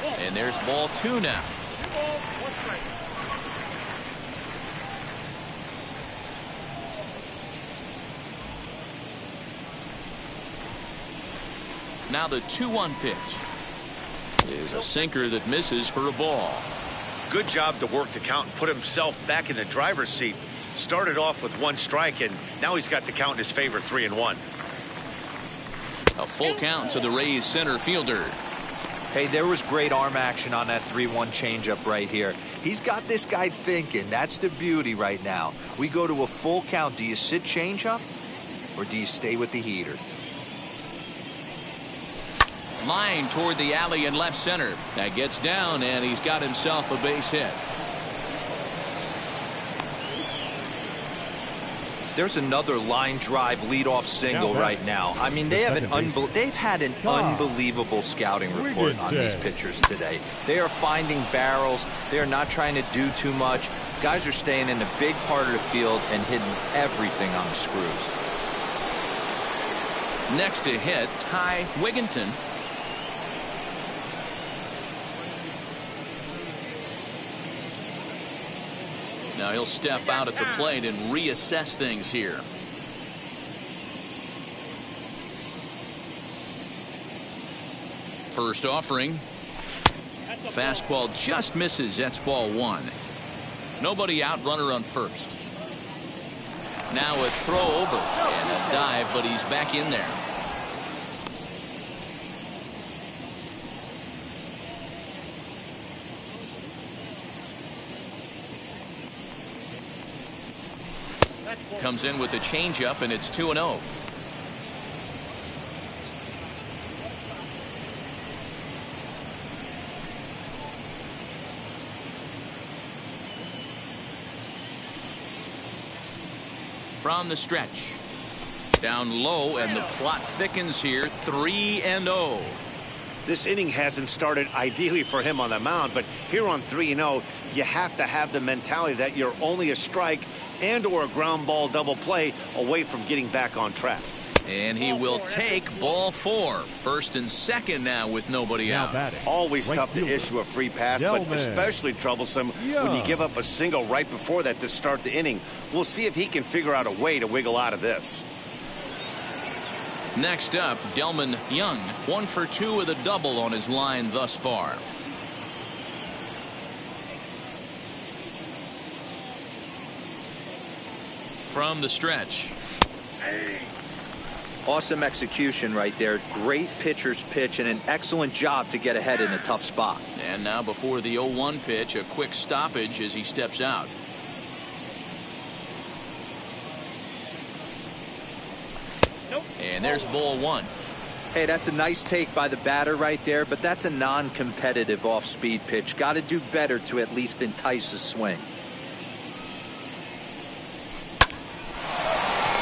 And there's ball 2 now. Now the 2-1 pitch is a sinker that misses for a ball. Good job to work the count and put himself back in the driver's seat. Started off with 1 strike, and now he's got the count in his favor, 3-1. A full count to the Rays center fielder. Hey, there was great arm action on that 3-1 changeup right here. He's got this guy thinking. That's the beauty right now. We go to a full count. Do you sit changeup or do you stay with the heater? Line toward the alley in left center. That gets down, and he's got himself a base hit. there's another line drive leadoff single right now. I mean, they've had an unbelievable scouting report on these pitchers today. They are finding barrels. They are not trying to do too much. Guys are staying in the big part of the field and hitting everything on the screws. Next to hit, Ty Wigginton. Now he'll step out at the plate and reassess things here. First offering. Fastball just misses. That's ball one. Nobody out, runner on first. Now a throw over and a dive, but he's back in there. Comes in with the changeup, and it's 2-0. From the stretch. Down low, and the plot thickens here. 3-0. This inning hasn't started ideally for him on the mound, but here on 3-0, you have to have the mentality that you're only a strike and or a ground ball double play away from getting back on track. And he will take ball four. First and second now with nobody out. Always tough to issue a free pass, but especially troublesome when you give up a single right before that to start the inning. We'll see if he can figure out a way to wiggle out of this. Next up, Delman Young, 1 for 2 with a double on his line thus far. From the stretch. Awesome execution right there. Great pitcher's pitch and an excellent job to get ahead in a tough spot. And now before the 0-1 pitch, a quick stoppage as he steps out. And there's ball one. Hey, that's a nice take by the batter right there, but that's a non-competitive off-speed pitch. Got to do better to at least entice a swing.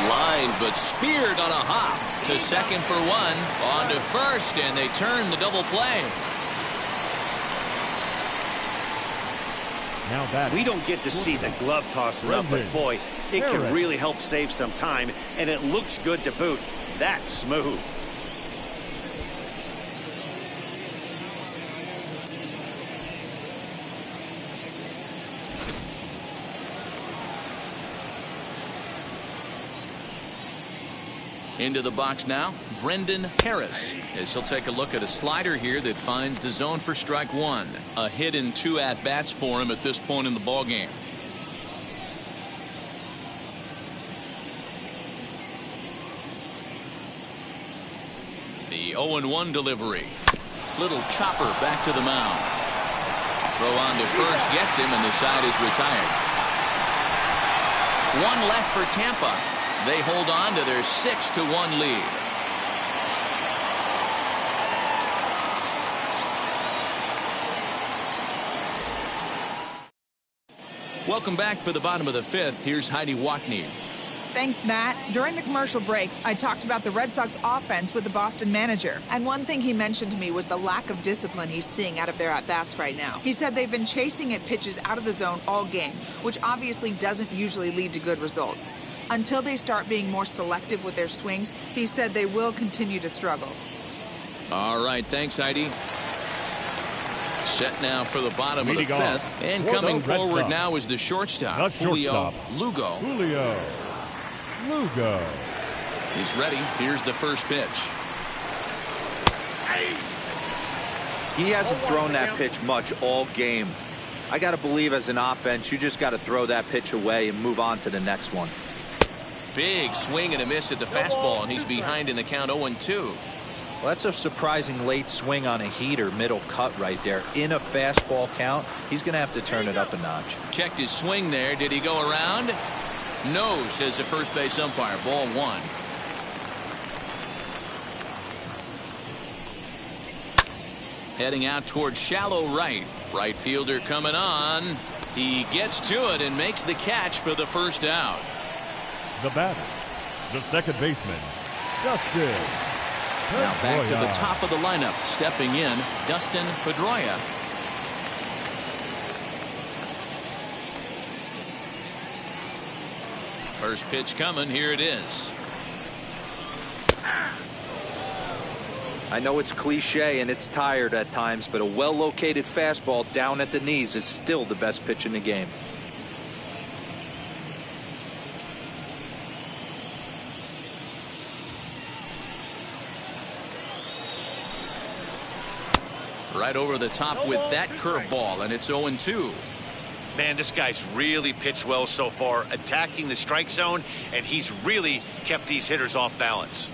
Line, but speared on a hop to second for one. On to first, and they turn the double play. We don't get to see the glove tossing up, but boy, it can really help save some time, and it looks good to boot. That's smooth. Into the box now, Brendan Harris, as he'll take a look at a slider here that finds the zone for strike one. A hit in 2 at-bats for him at this point in the ballgame. The 0-1 delivery. Little chopper back to the mound. Throw on to first gets him, and the side is retired. One left for Tampa. They hold on to their 6-1 lead. Welcome back for the bottom of the 5th. Here's Heidi Watney. Thanks, Matt. During the commercial break, I talked about the Red Sox offense with the Boston manager. And one thing he mentioned to me was the lack of discipline he's seeing out of their at-bats right now. He said they've been chasing at pitches out of the zone all game, which obviously doesn't usually lead to good results. Until they start being more selective with their swings, he said they will continue to struggle. All right, thanks, Heidi. Set now for the bottom of the 5th. And coming forward now is the shortstop, Julio Lugo. He's ready. Here's the first pitch. He hasn't thrown that pitch much all game. I got to believe as an offense, you just got to throw that pitch away and move on to the next one. Big swing and a miss at the fastball, and he's behind in the count 0-2. Well, that's a surprising late swing on a heater, middle cut right there. In a fastball count, he's going to have to turn it up a notch. Checked his swing there. Did he go around? No, says the first base umpire. Ball one. Heading out towards shallow right. Right fielder coming on. He gets to it and makes the catch for the first out. The batter, the second baseman, Dustin. Now back to the top of the lineup, stepping in, Dustin Pedroia. First pitch coming, here it is. I know it's cliche and it's tired at times, but a well-located fastball down at the knees is still the best pitch in the game. Right over the top with that curveball, and it's 0-2. Man, this guy's really pitched well so far, attacking the strike zone, and he's really kept these hitters off balance.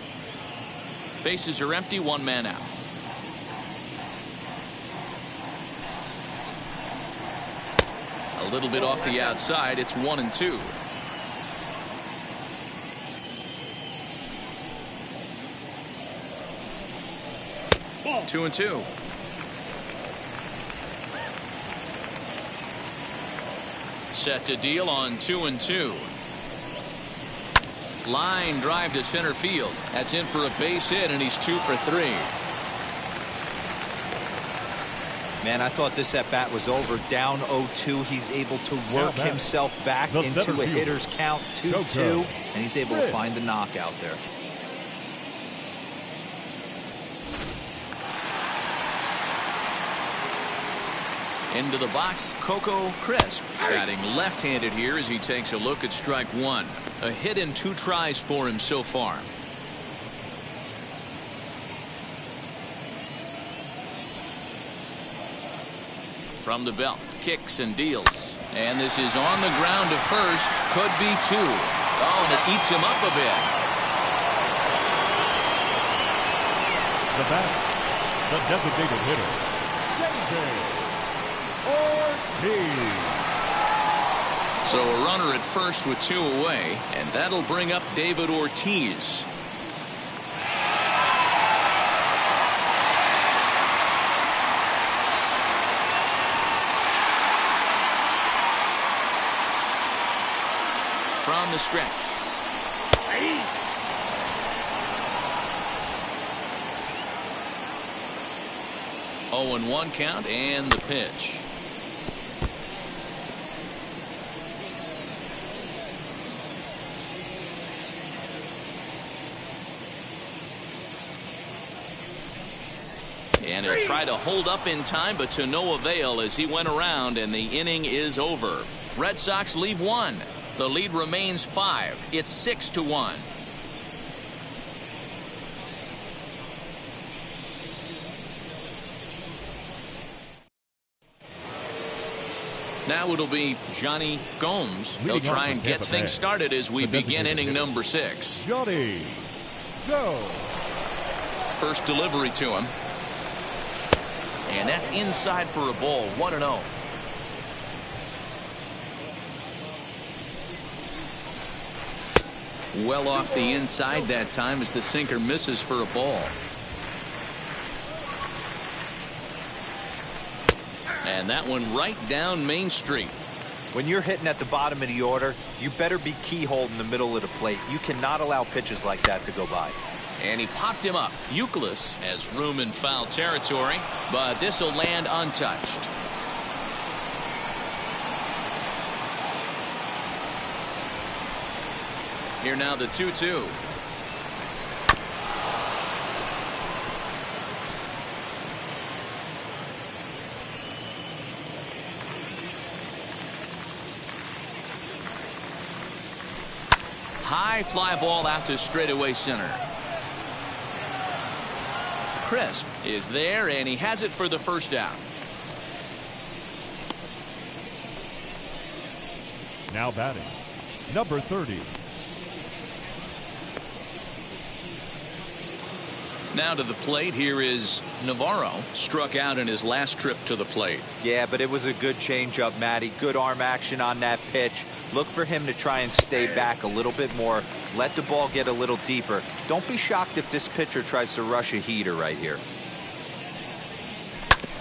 Bases are empty, one man out. A little bit off the outside, it's 1-2. Ball. 2-2. Set to deal on 2-2. Line drive to center field. That's in for a base hit, and he's 2 for 3. Man, I thought this at bat was over. Down 0-2. He's able to work himself back into a hitter's count, 2-2, and he's able to find the knockout there. Into the box, Coco Crisp, batting left-handed here as he takes a look at strike one. A hit in 2 tries for him so far. From the belt, kicks and deals. And this is on the ground to first. Could be 2. Oh, and it eats him up a bit. The batter, the designated hitter, So a runner at first with 2 away, and that'll bring up David Ortiz. From the stretch. 0-1 count and the pitch. And he'll try to hold up in time, but to no avail as he went around, and the inning is over. Red Sox leave 1. The lead remains 5. It's 6-1. Now it'll be Johnny Gomes. He'll try and get things started as we begin inning number 6. Johnny Gomes. First delivery to him. And that's inside for a ball. 1-0. Well off the inside that time as the sinker misses for a ball. And that one right down Main Street. When you're hitting at the bottom of the order, you better be keyhole in the middle of the plate. You cannot allow pitches like that to go by. And he popped him up. Euclid has room in foul territory, but this will land untouched. Here now the 2-2. High fly ball out to straightaway center. Crisp is there, and he has it for the first out. Now batting, number 30. Now to the plate, here is Navarro. Struck out in his last trip to the plate. Yeah, but it was a good changeup, Matty. Good arm action on that pitch. Look for him to try and stay back a little bit more. Let the ball get a little deeper. Don't be shocked if this pitcher tries to rush a heater right here.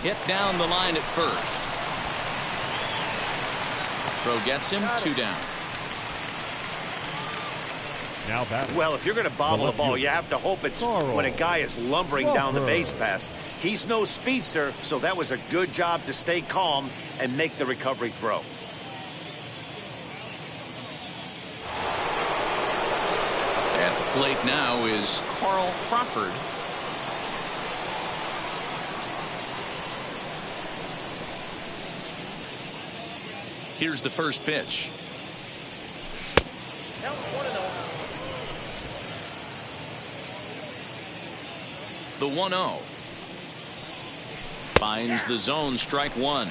Hit down the line at first. Throw gets him, 2 down. Now batting. Well, if you're going to bobble a ball, you have to hope it's when a guy is lumbering down the base pass. He's no speedster, so that was a good job to stay calm and make the recovery throw. At the plate now is Carl Crawford. Here's the first pitch. The 1-0. Finds the zone, strike one.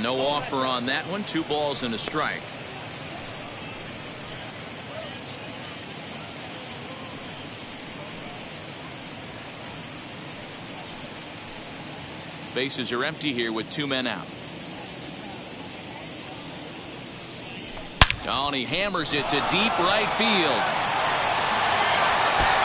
No offer on that one. 2 balls and a strike. Bases are empty here with 2 men out. Oh, and he hammers it to deep right field.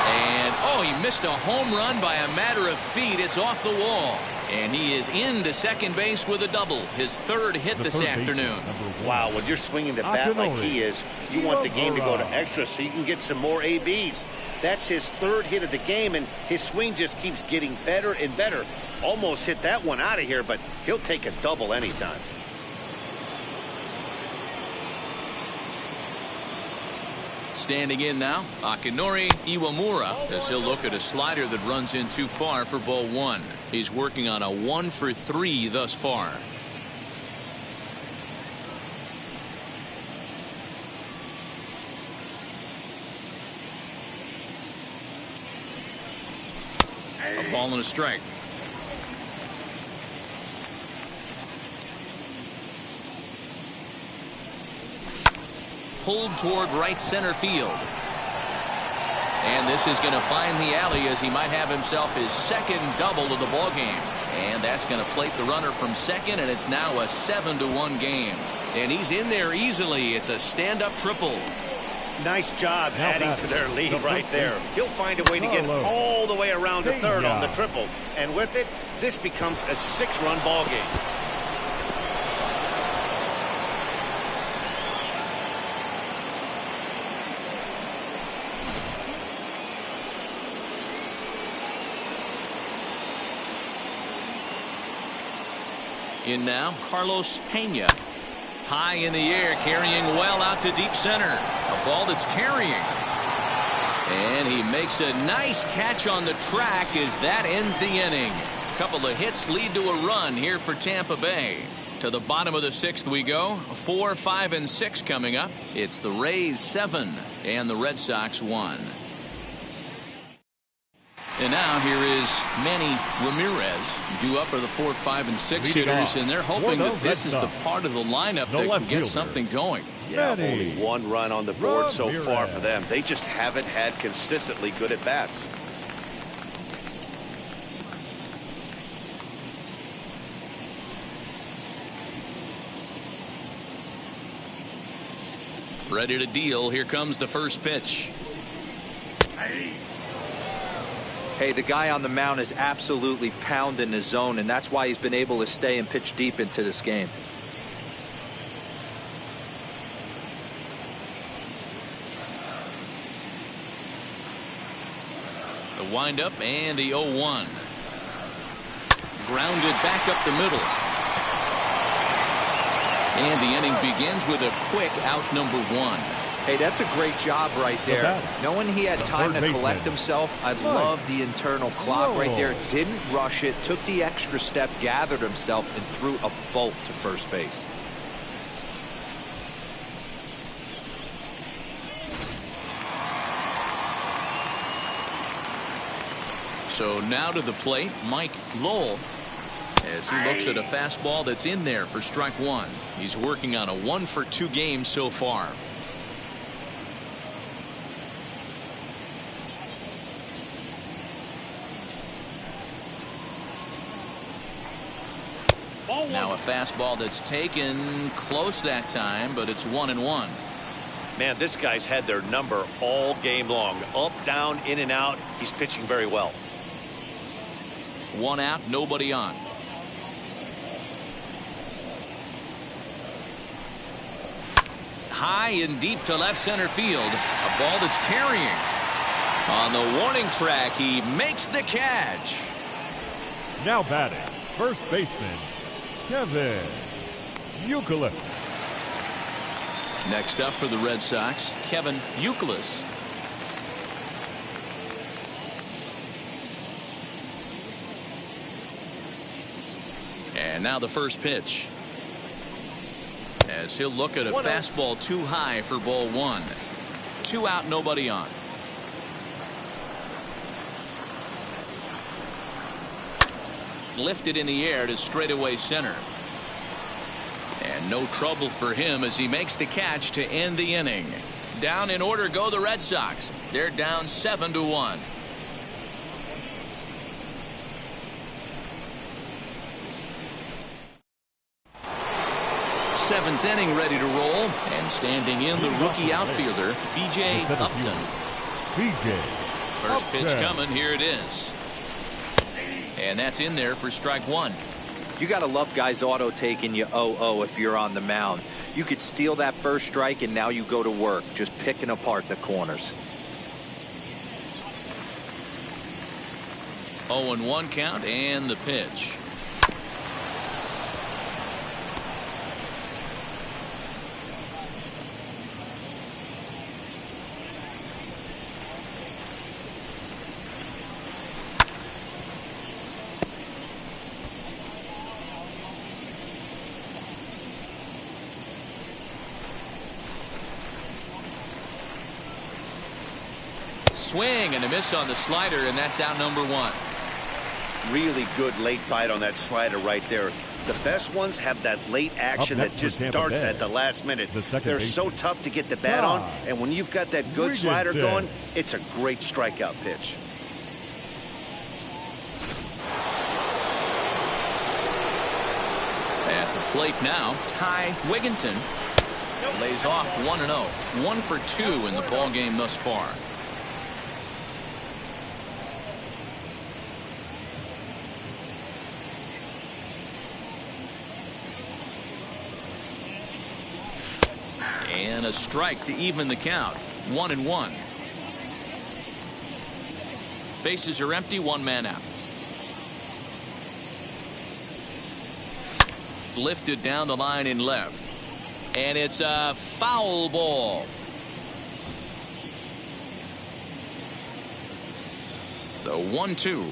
And, oh, he missed a home run by a matter of feet. It's off the wall. And he is into second base with a double. His 3rd hit this afternoon. Wow, when you're swinging the bat like he is, you want the game to go to extra so you can get some more ABs. That's his 3rd hit of the game, and his swing just keeps getting better and better. Almost hit that one out of here, but he'll take a double anytime. Standing in now, Akinori Iwamura, as he'll look at a slider that runs in too far for ball 1. He's working on a 1 for 3 thus far. A ball and a strike. Pulled toward right center field. And this is going to find the alley as he might have himself his 2nd double of the ball game. And that's going to plate the runner from second, and it's now a 7-1 game. And he's in there easily. It's a stand-up triple. Nice job adding to their lead right there. He'll find a way to get all the way around to third on the triple. And with it, this becomes a 6-run ball game. In now, Carlos Pena. High in the air, carrying well out to deep center. A ball that's carrying. And he makes a nice catch on the track as that ends the inning. A couple of hits lead to a run here for Tampa Bay. To the bottom of the 6th we go. 4, 5, and 6 coming up. It's the Rays 7 and the Red Sox 1. And now here is Manny Ramirez. Due up are the 4, 5, and 6 hitters, and they're hoping that this is the part of the lineup that can get something going. Yeah, only 1 run on the board so far for them. They just haven't had consistently good at bats. Ready to deal. Here comes the first pitch. Hey, the guy on the mound is absolutely pounding his zone, and that's why he's been able to stay and pitch deep into this game. The windup and the 0-1. Grounded back up the middle. And the inning begins with a quick out number 1. Hey, that's a great job right there. Knowing he had time to collect himself, I love the internal clock right there. Didn't rush it, took the extra step, gathered himself, and threw a bolt to first base. So now to the plate, Mike Lowell, as he looks at a fastball that's in there for strike 1. He's working on a 1 for 2 game so far. Now a fastball that's taken close that time, but it's 1-1. Man, this guy's had their number all game long. Up, down, in and out. He's pitching very well. 1 out, nobody on. high and deep to left center field. A ball that's carrying. On the warning track, he makes the catch. Now batting, first baseman, Kevin Youkilis. Next up for the Red Sox, Kevin Youkilis. And now the first pitch. As he'll look at a fastball too high for ball one. 2 out, nobody on. Lifted in the air to straightaway center. And no trouble for him as he makes the catch to end the inning. Down in order go the Red Sox. They're down 7-1. Seventh inning ready to roll. And standing in the rookie outfielder, B.J. Upton. B.J. First pitch coming. Here it is. And that's in there for strike one. You got to love guys auto taking you 0-0 if you're on the mound. You could steal that first strike and now you go to work just picking apart the corners. 0-1 count and the pitch. Swing and a miss on the slider, and that's out number one. Really good late bite on that slider right there. The best ones have that late action that just darts at the last minute. They're so tough to get the bat on, and when you've got that good slider going, it's a great strikeout pitch. At the plate now, Ty Wigginton lays off 1-0. 1 for 2 in the ball game thus far. And a strike to even the count. 1-1. Bases are empty, 1 man out. Lifted down the line in left. And it's a foul ball. The 1-2.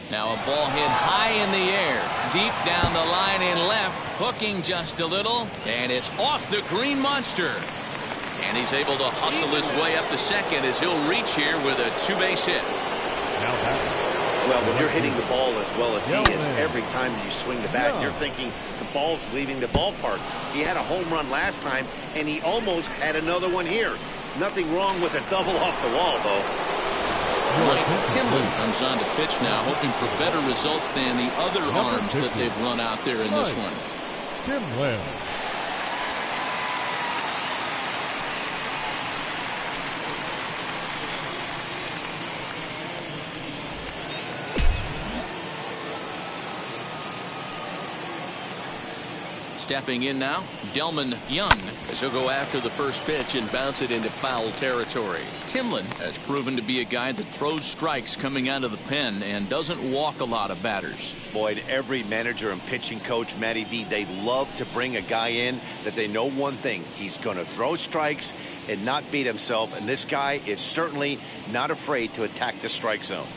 Now a ball hit high in the air, deep down the line in left, hooking just a little, and it's off the green monster. And he's able to hustle his way up to second as he'll reach here with a 2-base hit. Well, when you're hitting the ball as well as he is, every time you swing the bat, you're thinking the ball's leaving the ballpark. He had a home run last time, and he almost had another one here. Nothing wrong with a double off the wall, though. Mike Timlin comes on to pitch now, hoping for better results than the other arms that they've run out there in this one. Timlin. Stepping in now, Delman Young, as he'll go after the first pitch and bounce it into foul territory. Timlin has proven to be a guy that throws strikes coming out of the pen and doesn't walk a lot of batters. Boyd, every manager and pitching coach, Matty V, they love to bring a guy in that they know one thing. He's going to throw strikes and not beat himself, and this guy is certainly not afraid to attack the strike zone.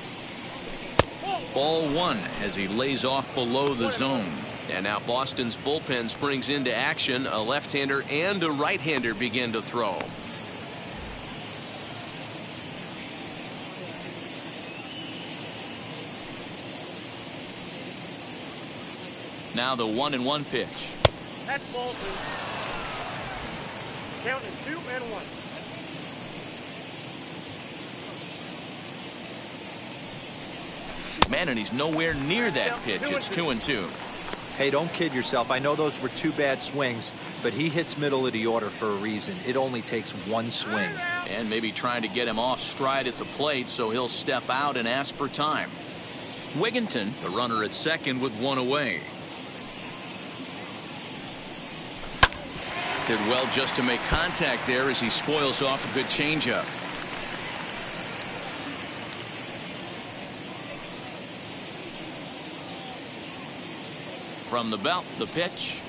Ball one as he lays off below the zone. And now Boston's bullpen springs into action. A left-hander and a right-hander begin to throw. Now the 1-1 pitch. That's ball two. Count is 2-1. Man, and he's nowhere near that pitch. It's 2-2. Hey, don't kid yourself. I know those were 2 bad swings, but he hits middle of the order for a reason. It only takes 1 swing. And maybe trying to get him off stride at the plate so he'll step out and ask for time. Wigginton, the runner at second with 1 away. Did well just to make contact there as he spoils off a good changeup. From the belt, the pitch.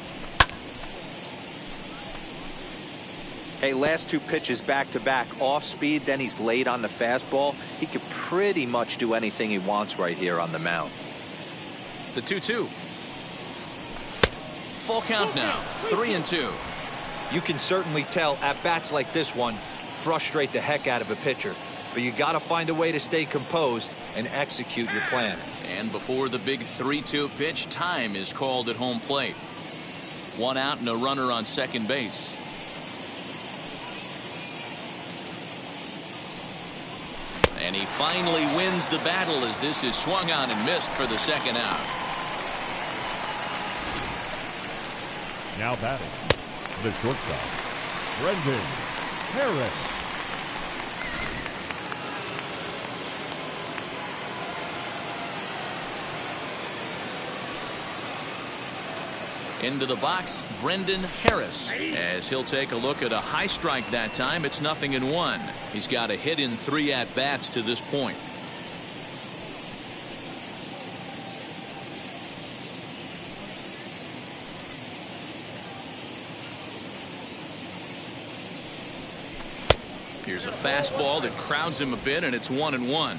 Hey, last two pitches back-to-back, off speed, then he's late on the fastball. He could pretty much do anything he wants right here on the mound. The 2-2. Full count now, 3-2. You can certainly tell at-bats like this one frustrate the heck out of a pitcher. But you got to find a way to stay composed and execute your plan. And before the big 3-2 pitch, time is called at home plate. 1 out and a runner on second base. And he finally wins the battle as this is swung on and missed for the second out. Now batting, the shortstop, Brendan Harris. Into the box, Brendan Harris, as he'll take a look at a high strike that time. It's 0-1. He's got a hit in 3 at-bats to this point. Here's a fastball that crowds him a bit, and it's 1-1.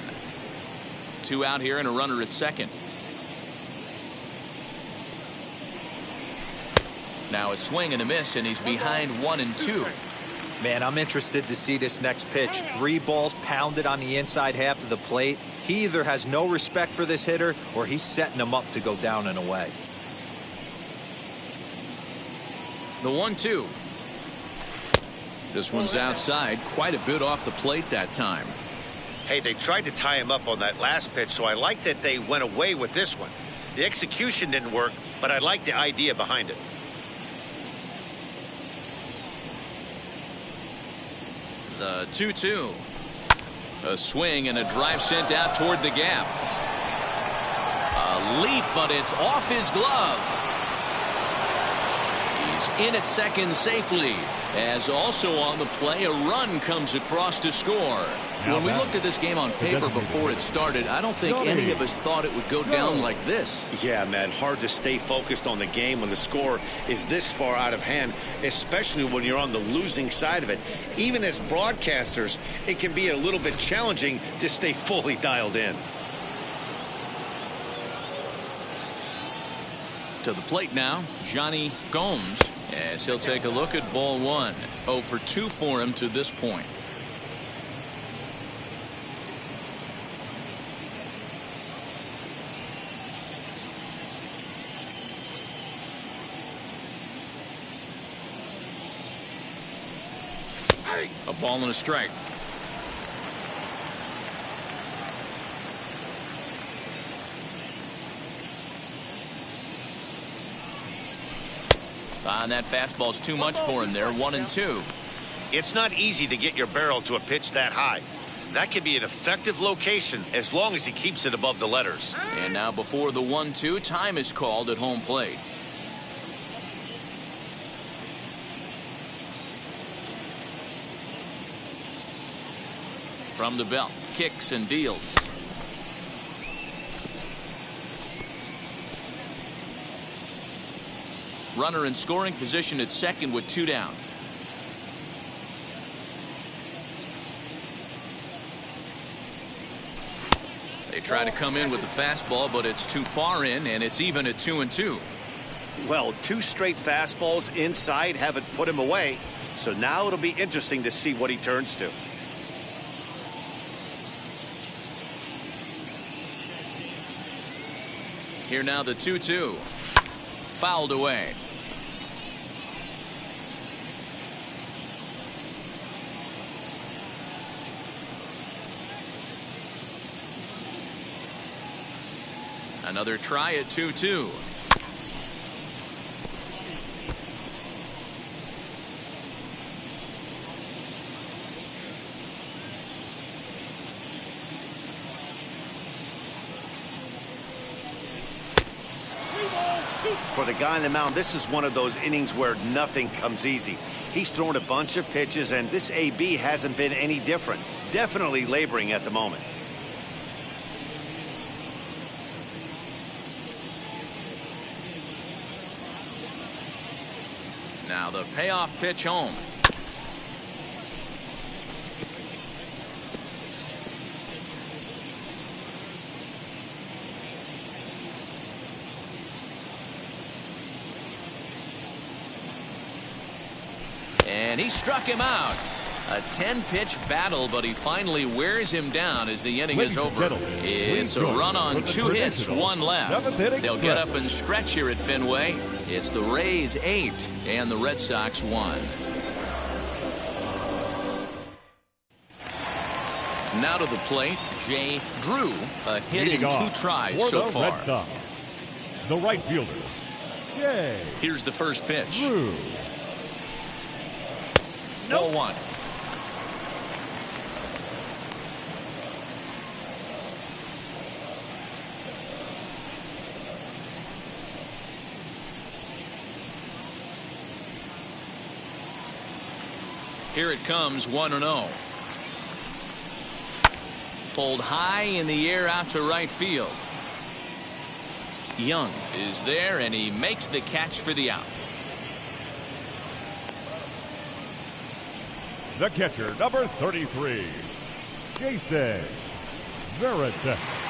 2 out here and a runner at second. Now a swing and a miss, and he's behind 1-2. Man, I'm interested to see this next pitch. 3 balls pounded on the inside half of the plate. He either has no respect for this hitter or he's setting him up to go down and away. The 1-2. This one's outside, quite a bit off the plate that time. Hey, they tried to tie him up on that last pitch, so I like that they went away with this one. The execution didn't work, but I like the idea behind it. The 2-2. A swing and a drive sent out toward the gap. A leap, but it's off his glove. He's in at second safely. As also on the play, a run comes across to score. When we looked at this game on paper before it started, I don't think any of us thought it would go down like this. Yeah, man, hard to stay focused on the game when the score is this far out of hand, especially when you're on the losing side of it. Even as broadcasters, it can be a little bit challenging to stay fully dialed in. To the plate now, Johnny Gomes, as he'll take a look at ball 1. 0 for 2 for him to this point. A ball and a strike. And that fastball's too much for him there. 1-2. It's not easy to get your barrel to a pitch that high. That can be an effective location as long as he keeps it above the letters. And now before the 1-2, time is called at home plate. From the belt, kicks and deals. Runner in scoring position at second with 2 down. They try to come in with the fastball, but it's too far in, and it's even at 2-2. Well, 2 straight fastballs inside haven't put him away, so now it'll be interesting to see what he turns to. Here now the 2-2. Fouled away. Another try at 2-2. For the guy on the mound, this is one of those innings where nothing comes easy. He's thrown a bunch of pitches, and this AB hasn't been any different. Definitely laboring at the moment. Now the payoff pitch home. And he struck him out. A 10-pitch battle, but he finally wears him down as the inning is over. It's a run on 2 hits, 1 left. They'll get up and stretch here at Fenway. It's the Rays 8 and the Red Sox 1. Now to the plate, Jay Drew. A hit in 2 tries so far. Red Sox, the right fielder, Jay. Here's the first pitch. Drew. Ball 1. Here it comes, 1-0. Pulled high in the air out to right field. Young is there, and he makes the catch for the out. The catcher, number 33, Jason Veritek.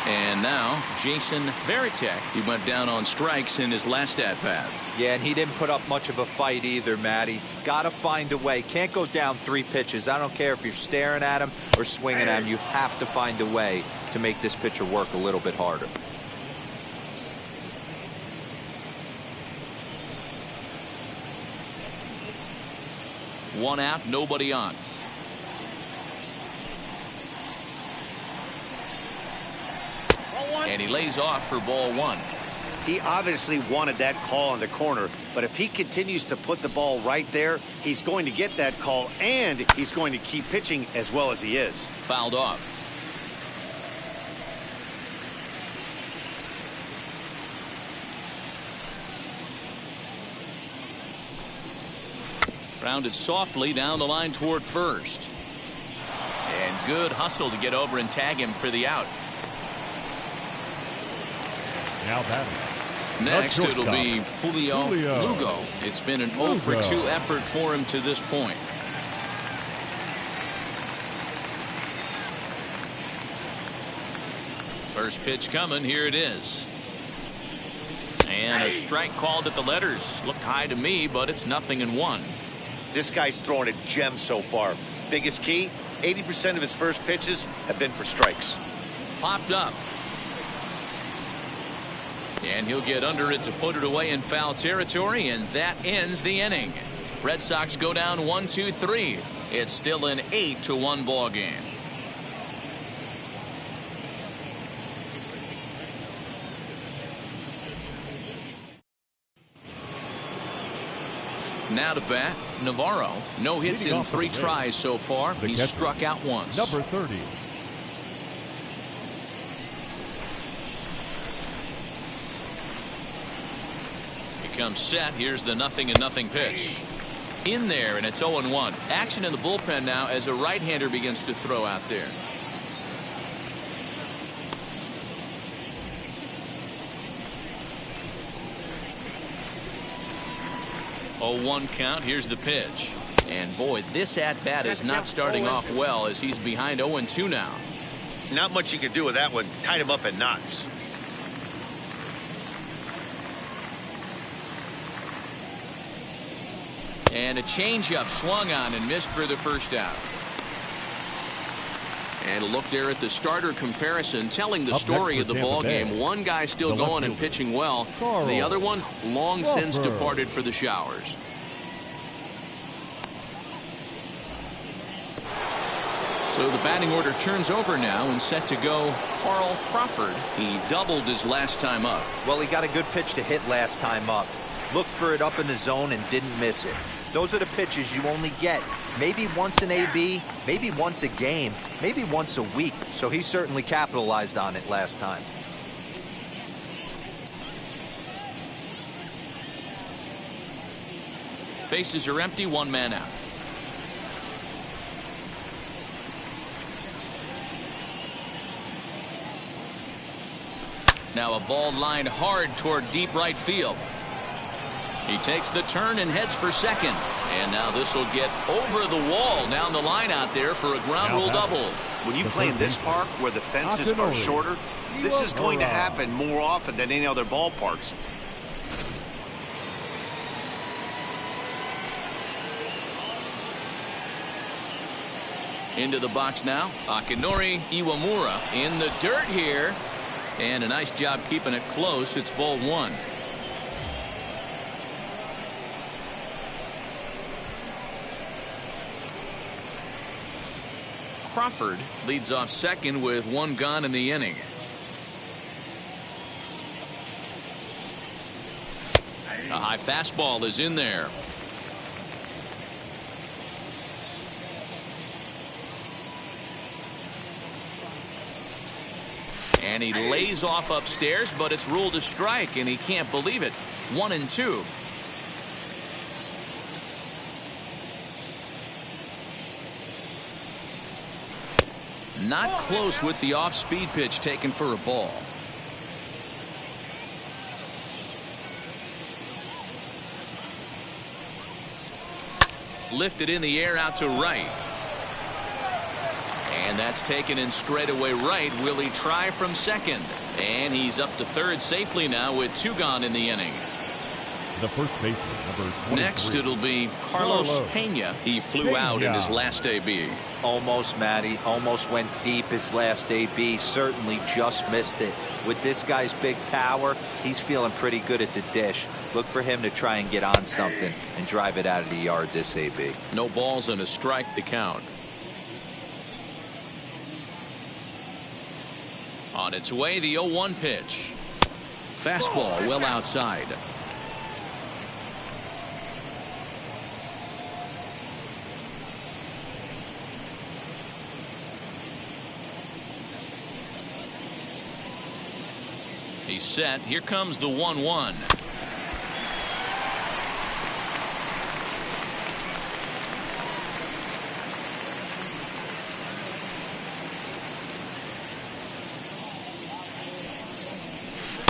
And now, Jason Veritek. He went down on strikes in his last at-bat. Yeah, and he didn't put up much of a fight either, Matty. Got to find a way. Can't go down 3 pitches. I don't care if you're staring at him or swinging at him. You have to find a way to make this pitcher work a little bit harder. One out, nobody on. And he lays off for ball 1. He obviously wanted that call on the corner, but if he continues to put the ball right there, he's going to get that call, and he's going to keep pitching as well as he is. Fouled off. Grounded softly down the line toward first. And good hustle to get over and tag him for the out. Now batting. Next, it'll be Julio Lugo. It's been an 0 for 2 effort for him to this point. First pitch coming. Here it is. And a strike called at the letters. Looked high to me, but it's 0-1. This guy's throwing a gem so far. Biggest key, 80% of his first pitches have been for strikes. Popped up. And he'll get under it to put it away in foul territory, and that ends the inning. Red Sox go down 1-2-3. It's still an 8-1 ball game. Now to bat, Navarro. No hits in 3 tries so far. He's struck out once. Number 30. Comes set. Here's the 0-0 pitch. In there, and it's 0-1. Action in the bullpen now as a right-hander begins to throw out there. Oh, 1 count. Here's the pitch. And boy, this at-bat is not starting off well as he's behind 0-2 now. Not much you can do with that one. Tied him up in knots. And a changeup swung on and missed for the first out. And a look there at the starter comparison, telling the story of the ball game. One guy still going and pitching well. The other one long since departed for the showers. So the batting order turns over now and set to go Carl Crawford. He doubled his last time up. Well, he got a good pitch to hit last time up. Looked for it up in the zone and didn't miss it. Those are the pitches you only get maybe once an AB, maybe once a game, maybe once a week. So he certainly capitalized on it last time. Bases are empty, one man out. Now a ball lined hard toward deep right field. He takes the turn and heads for second. And now this will get over the wall down the line out there for a ground rule double. When you play in this park where the fences are shorter, this is going to happen more often than any other ballparks. Into the box now. Akinori Iwamura in the dirt here. And a nice job keeping it close. It's ball one. Crawford leads off second with one gone in the inning. A high fastball is in there. And he lays off upstairs, but it's ruled a strike, and he can't believe it. 1-2. Not close with the off-speed pitch taken for a ball. Lifted in the air out to right. And that's taken in straightaway right. Will he try from second? And he's up to third safely now with two gone in the inning. The first baseman, number 23. Next, it'll be Carlos Pena. He flew out in his last AB. Almost, Matty. Almost went deep his last AB. Certainly just missed it. With this guy's big power, he's feeling pretty good at the dish. Look for him to try and get on something and drive it out of the yard this AB. No balls and a strike to count. On its way, the 0-1 pitch. Fastball well outside. He's set. Here comes the 1-1.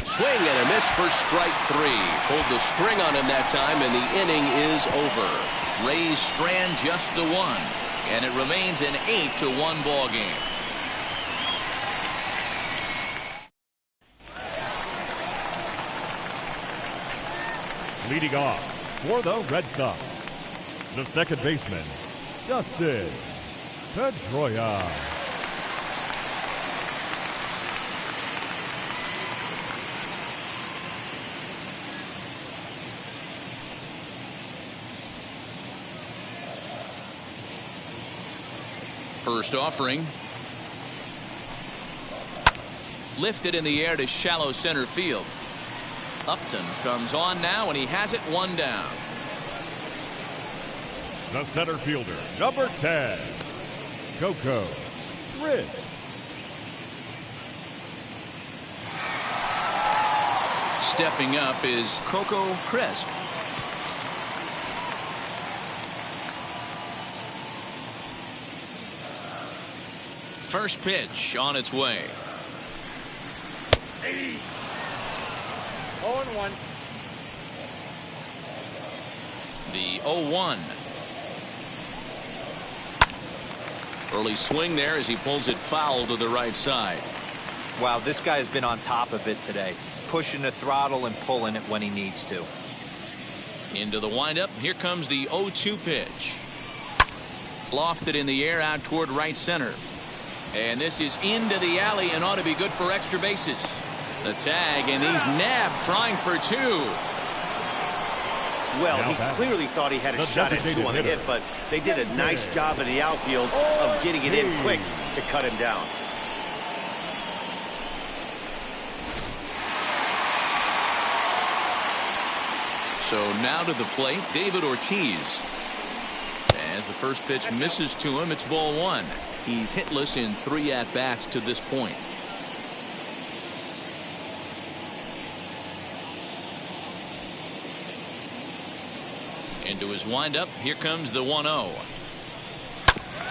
Swing and a miss for strike three. Pulled the string on him that time, and the inning is over. Rays strand just the one, and it remains an 8-1 ball game. Leading off for the Red Sox, the second baseman, Dustin Pedroia. First offering. Lifted in the air to shallow center field. Upton comes on now, and he has it one down. The center fielder, number 10, Coco Crisp. Stepping up is Coco Crisp. First pitch on its way. 0-1. The 0-1. Early swing there as he pulls it foul to the right side. Wow, this guy has been on top of it today, pushing the throttle and pulling it when he needs to. Into the windup. Here comes the 0-2 pitch. Lofted in the air out toward right center. And this is into the alley and ought to be good for extra bases. The tag, and he's nabbed trying for two. Well, he clearly thought he had a shot at two on the hit, but they did a nice job in the outfield of getting it in quick to cut him down. So now to the plate, David Ortiz. As the first pitch misses to him, it's ball one. He's hitless in 3 at-bats to this point. Into his windup, here comes the 1-0.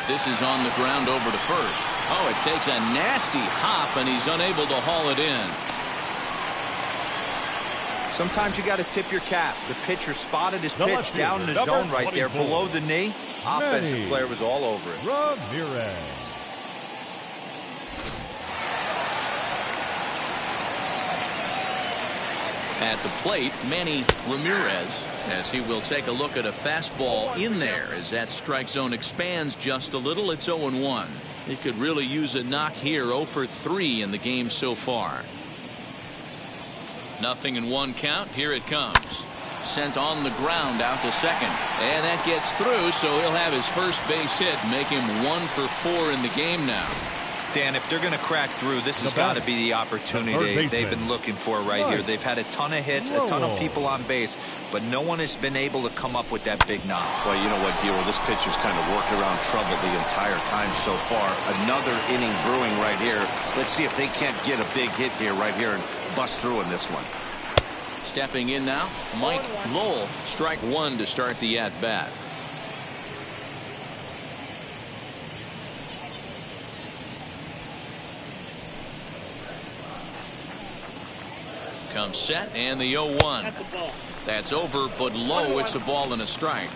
This is on the ground over to first. Oh, it takes a nasty hop, and he's unable to haul it in. Sometimes you got to tip your cap. The pitcher spotted his pitch down in the zone right there below the knee. Offensive player was all over it. Ramirez. At the plate, Manny Ramirez, as he will take a look at a fastball in there as that strike zone expands just a little. It's 0-1. He could really use a knock here. 0 for 3 in the game so far. 0-1 count. Here it comes. Sent on the ground out to second. And that gets through, so he'll have his first base hit, make him 1 for 4 in the game now. Dan, if they're going to crack Drew, this has got to be the opportunity they've been looking for right here. They've had a ton of hits, a ton of people on base, but no one has been able to come up with that big knock. Well, you know what, Dero, this pitcher's kind of worked around trouble the entire time so far. Another inning brewing right here. Let's see if they can't get a big hit here right here and bust through in this one. Stepping in now, Mike Lowell, strike 1 to start the at-bat. Comes set, and the 0-1. That's over, but low. It's a ball and a strike.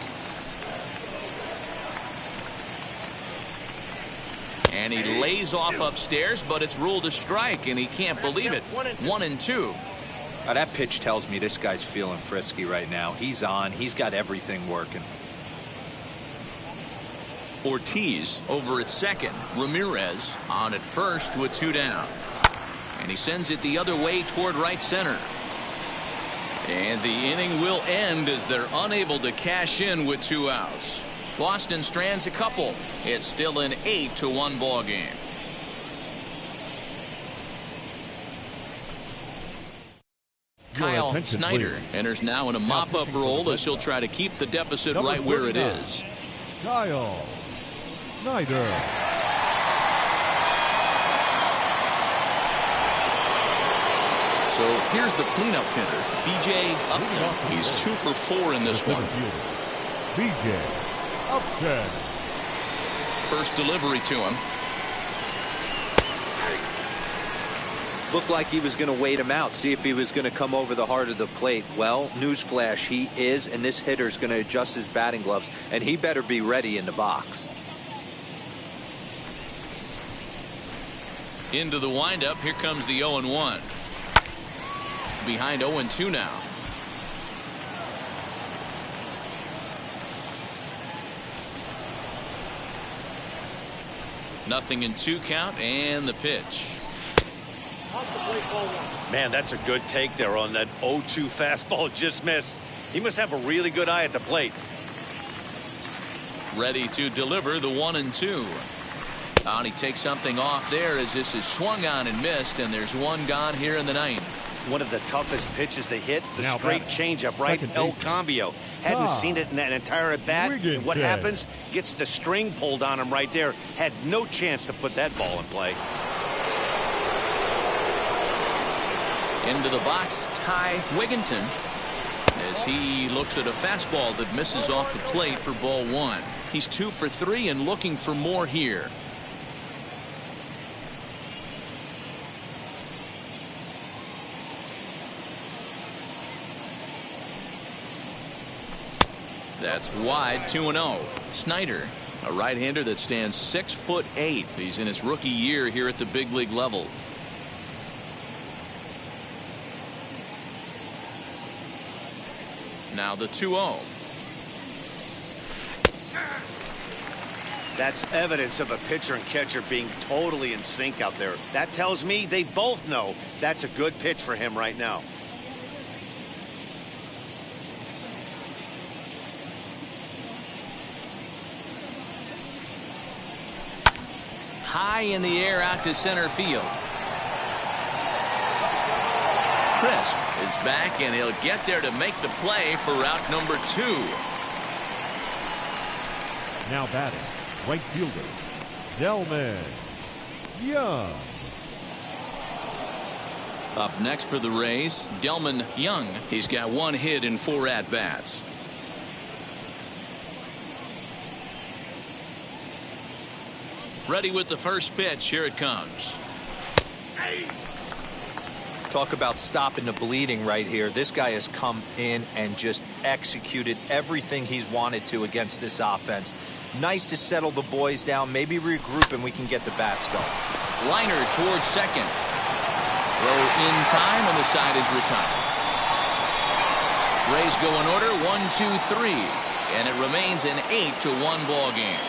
And he lays off upstairs, but it's ruled a strike, and he can't believe it. 1-2. Now, that pitch tells me this guy's feeling frisky right now. He's on. He's got everything working. Ortiz over at second. Ramirez on at first with 2 down. And he sends it the other way toward right center. And the inning will end as they're unable to cash in with 2 outs. Boston strands a couple. It's still an 8-1 ball game. Kyle Snyder enters now in a mop-up role as he'll try to keep the deficit right where it is. Kyle Snyder. So here's the cleanup hitter, B.J. Upton. He's 2 for 4 in this one. B.J. Upton. First delivery to him. Looked like he was going to wait him out, see if he was going to come over the heart of the plate. Well, newsflash, he is, and this hitter's going to adjust his batting gloves, and he better be ready in the box. Into the windup, here comes the 0-1. Behind 0-2 now. Nothing in 2 count, and the pitch. Man, that's a good take there on that 0-2 fastball. Just missed. He must have a really good eye at the plate. Ready to deliver the 1-2. And he takes something off there as this is swung on and missed, and there's 1 gone here in the 9th. One of the toughest pitches to hit, the straight changeup, right? El Cambio. Hadn't seen it in that entire at bat. And what happens? Gets the string pulled on him right there. Had no chance to put that ball in play. Into the box, Ty Wigginton, as he looks at a fastball that misses off the plate for ball 1. He's 2 for 3 and looking for more here. That's wide, 2-0. Snyder, a right-hander that stands 6'8". He's in his rookie year here at the big league level. Now the 2-0. That's evidence of a pitcher and catcher being totally in sync out there. That tells me they both know that's a good pitch for him right now. High in the air out to center field. Crisp is back, and he'll get there to make the play for route number 2. Now batting, right fielder, Delman Young. Up next for the Rays, Delman Young. He's got 1 hit in 4 at-bats. Ready with the first pitch. Here it comes. Talk about stopping the bleeding right here. This guy has come in and just executed everything he's wanted to against this offense. Nice to settle the boys down, maybe regroup, and we can get the bats going. Liner towards second. Throw in time, and the side is retired. Rays go in order, 1-2-3, and it remains an 8-1 ball game.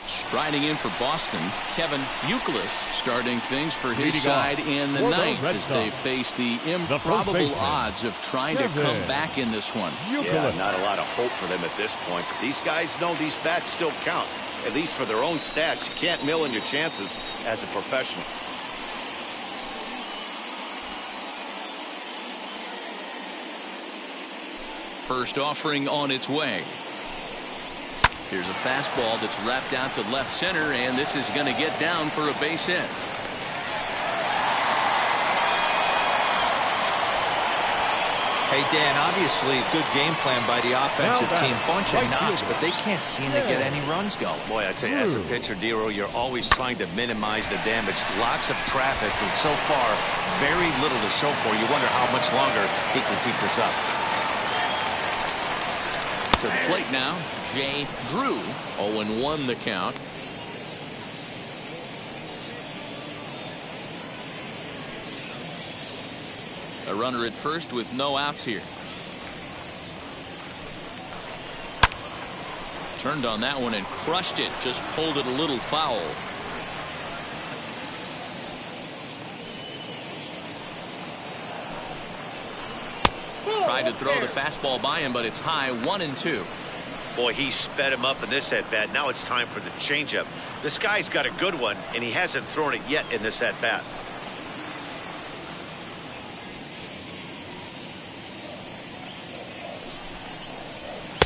Striding in for Boston, Kevin Youkilis starting things for his side in the ninth as they face the improbable odds of trying to come back in this one. Yeah, not a lot of hope for them at this point. But these guys know these bats still count, at least for their own stats. You can't mill in your chances as a professional. First offering on its way. Here's a fastball that's wrapped out to left center, and this is going to get down for a base hit. Hey, Dan, obviously good game plan by the offensive team. Bunch of knocks, but they can't seem to get any runs going. Boy, I tell you, as a pitcher, Dero, you're always trying to minimize the damage. Lots of traffic, and so far, very little to show for. You wonder how much longer he can keep this up. To the plate now, Jay Drew. 0-1 the count. A runner at first with no outs here. Turned on that one and crushed it. Just pulled it a little foul. Tried to throw the fastball by him, but it's high, 1-2. Boy, he sped him up in this at-bat. Now it's time for the changeup. This guy's got a good one, and he hasn't thrown it yet in this at-bat.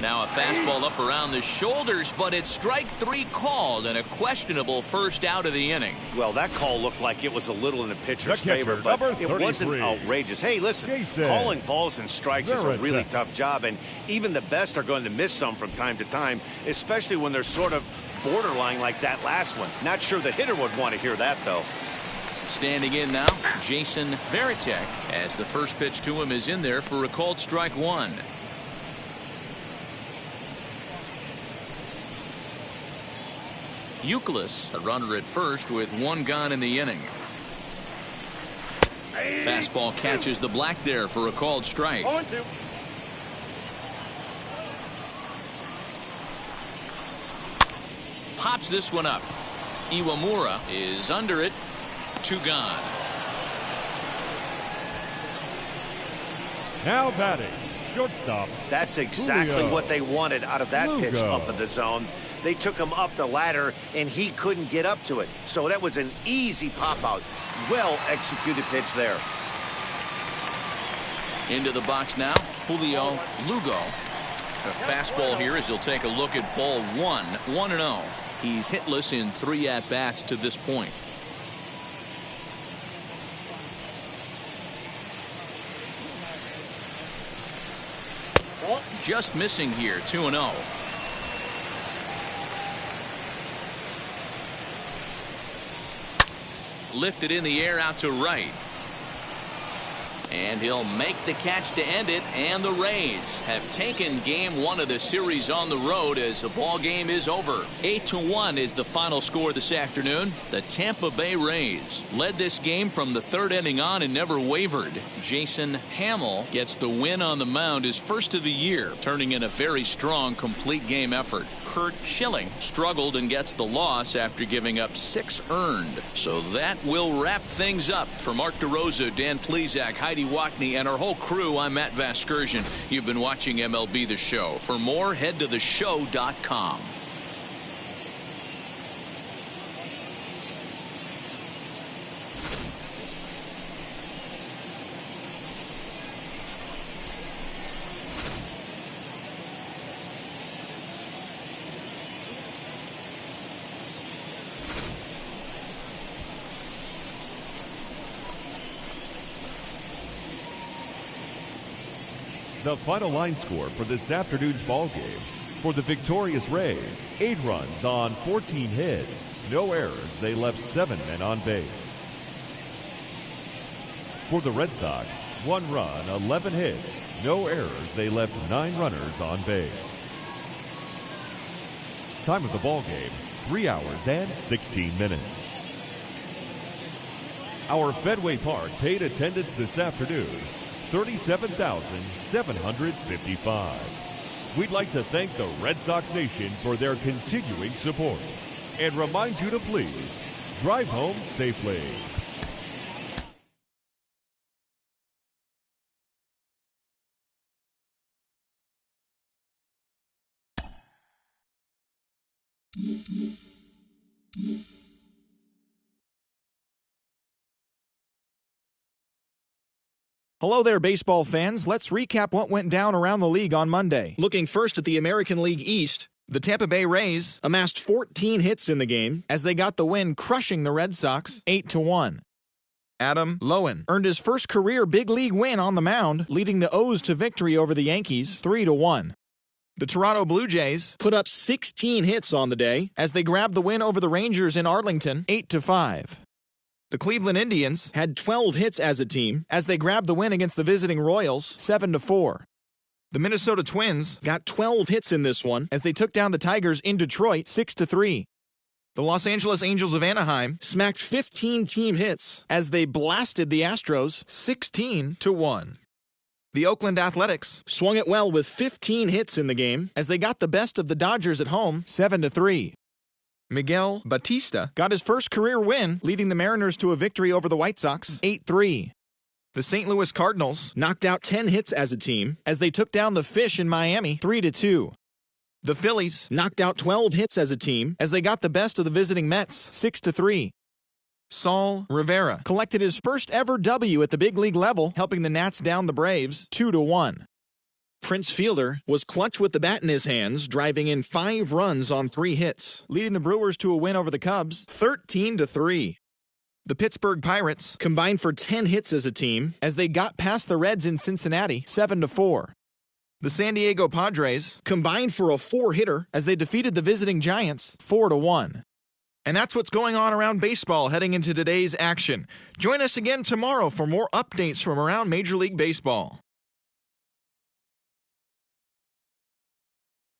Now a fastball up around the shoulders, but it's strike three called and a questionable first out of the inning. Well, that call looked like it was a little in the pitcher's favor, but it wasn't outrageous. Hey, listen, calling balls and strikes is a really tough job, and even the best are going to miss some from time to time, especially when they're sort of borderline like that last one. Not sure the hitter would want to hear that, though. Standing in now, Jason Varitek, as the first pitch to him is in there for a called strike one. Youkilis, a runner at first with one gone in the inning. Fastball catches the black there for a called strike. 0-2. Pops this one up. Iwamura is under it. 2 gone. Now batting, shortstop. That's exactly Julio. what they wanted out of that pitch up in the zone. They took him up the ladder, and he couldn't get up to it. So that was an easy pop-out. Well-executed pitch there. Into the box now, Julio Lugo. A fastball here as he'll take a look at ball 1, 1-0. He's hitless in 3 at-bats to this point. Just missing here, 2-0. Lifted in the air out to right. And he'll make the catch to end it, and the Rays have taken game 1 of the series on the road as the ball game is over. 8-1 is the final score this afternoon. The Tampa Bay Rays led this game from the 3rd inning on and never wavered. Jason Hamill gets the win on the mound, his first of the year, turning in a very strong complete game effort. Kurt Schilling struggled and gets the loss after giving up 6 earned. So that will wrap things up. For Mark DeRosa, Dan Plesac, Heidi Wackney, and our whole crew, I'm Matt Vasgersian. You've been watching MLB The Show. For more, head to theshow.com. The final line score for this afternoon's ball game. For the victorious Rays, 8 runs on 14 hits. No errors. They left 7 men on base. For the Red Sox, 1 run, 11 hits. No errors. They left 9 runners on base. Time of the ball game, 3 hours and 16 minutes. Our Fenway Park paid attendance this afternoon, 37,755. We'd like to thank the Red Sox Nation for their continuing support and remind you to please drive home safely. Hello there, baseball fans. Let's recap what went down around the league on Monday. Looking first at the American League East, the Tampa Bay Rays amassed 14 hits in the game as they got the win, crushing the Red Sox 8-1. Adam Lowen earned his first career big league win on the mound, leading the O's to victory over the Yankees 3-1. The Toronto Blue Jays put up 16 hits on the day as they grabbed the win over the Rangers in Arlington 8-5. The Cleveland Indians had 12 hits as a team as they grabbed the win against the visiting Royals 7-4. The Minnesota Twins got 12 hits in this one as they took down the Tigers in Detroit 6-3. The Los Angeles Angels of Anaheim smacked 15 team hits as they blasted the Astros 16-1. The Oakland Athletics swung it well with 15 hits in the game as they got the best of the Dodgers at home 7-3. Miguel Batista got his first career win, leading the Mariners to a victory over the White Sox 8-3. The St. Louis Cardinals knocked out 10 hits as a team as they took down the Fish in Miami 3-2. The Phillies knocked out 12 hits as a team as they got the best of the visiting Mets 6-3. Saul Rivera collected his first ever W at the big league level, helping the Nats down the Braves 2-1. Prince Fielder was clutch with the bat in his hands, driving in 5 runs on 3 hits, leading the Brewers to a win over the Cubs 13-3. The Pittsburgh Pirates combined for 10 hits as a team as they got past the Reds in Cincinnati 7-4. The San Diego Padres combined for a 4-hitter as they defeated the visiting Giants 4-1. And that's what's going on around baseball heading into today's action. Join us again tomorrow for more updates from around Major League Baseball.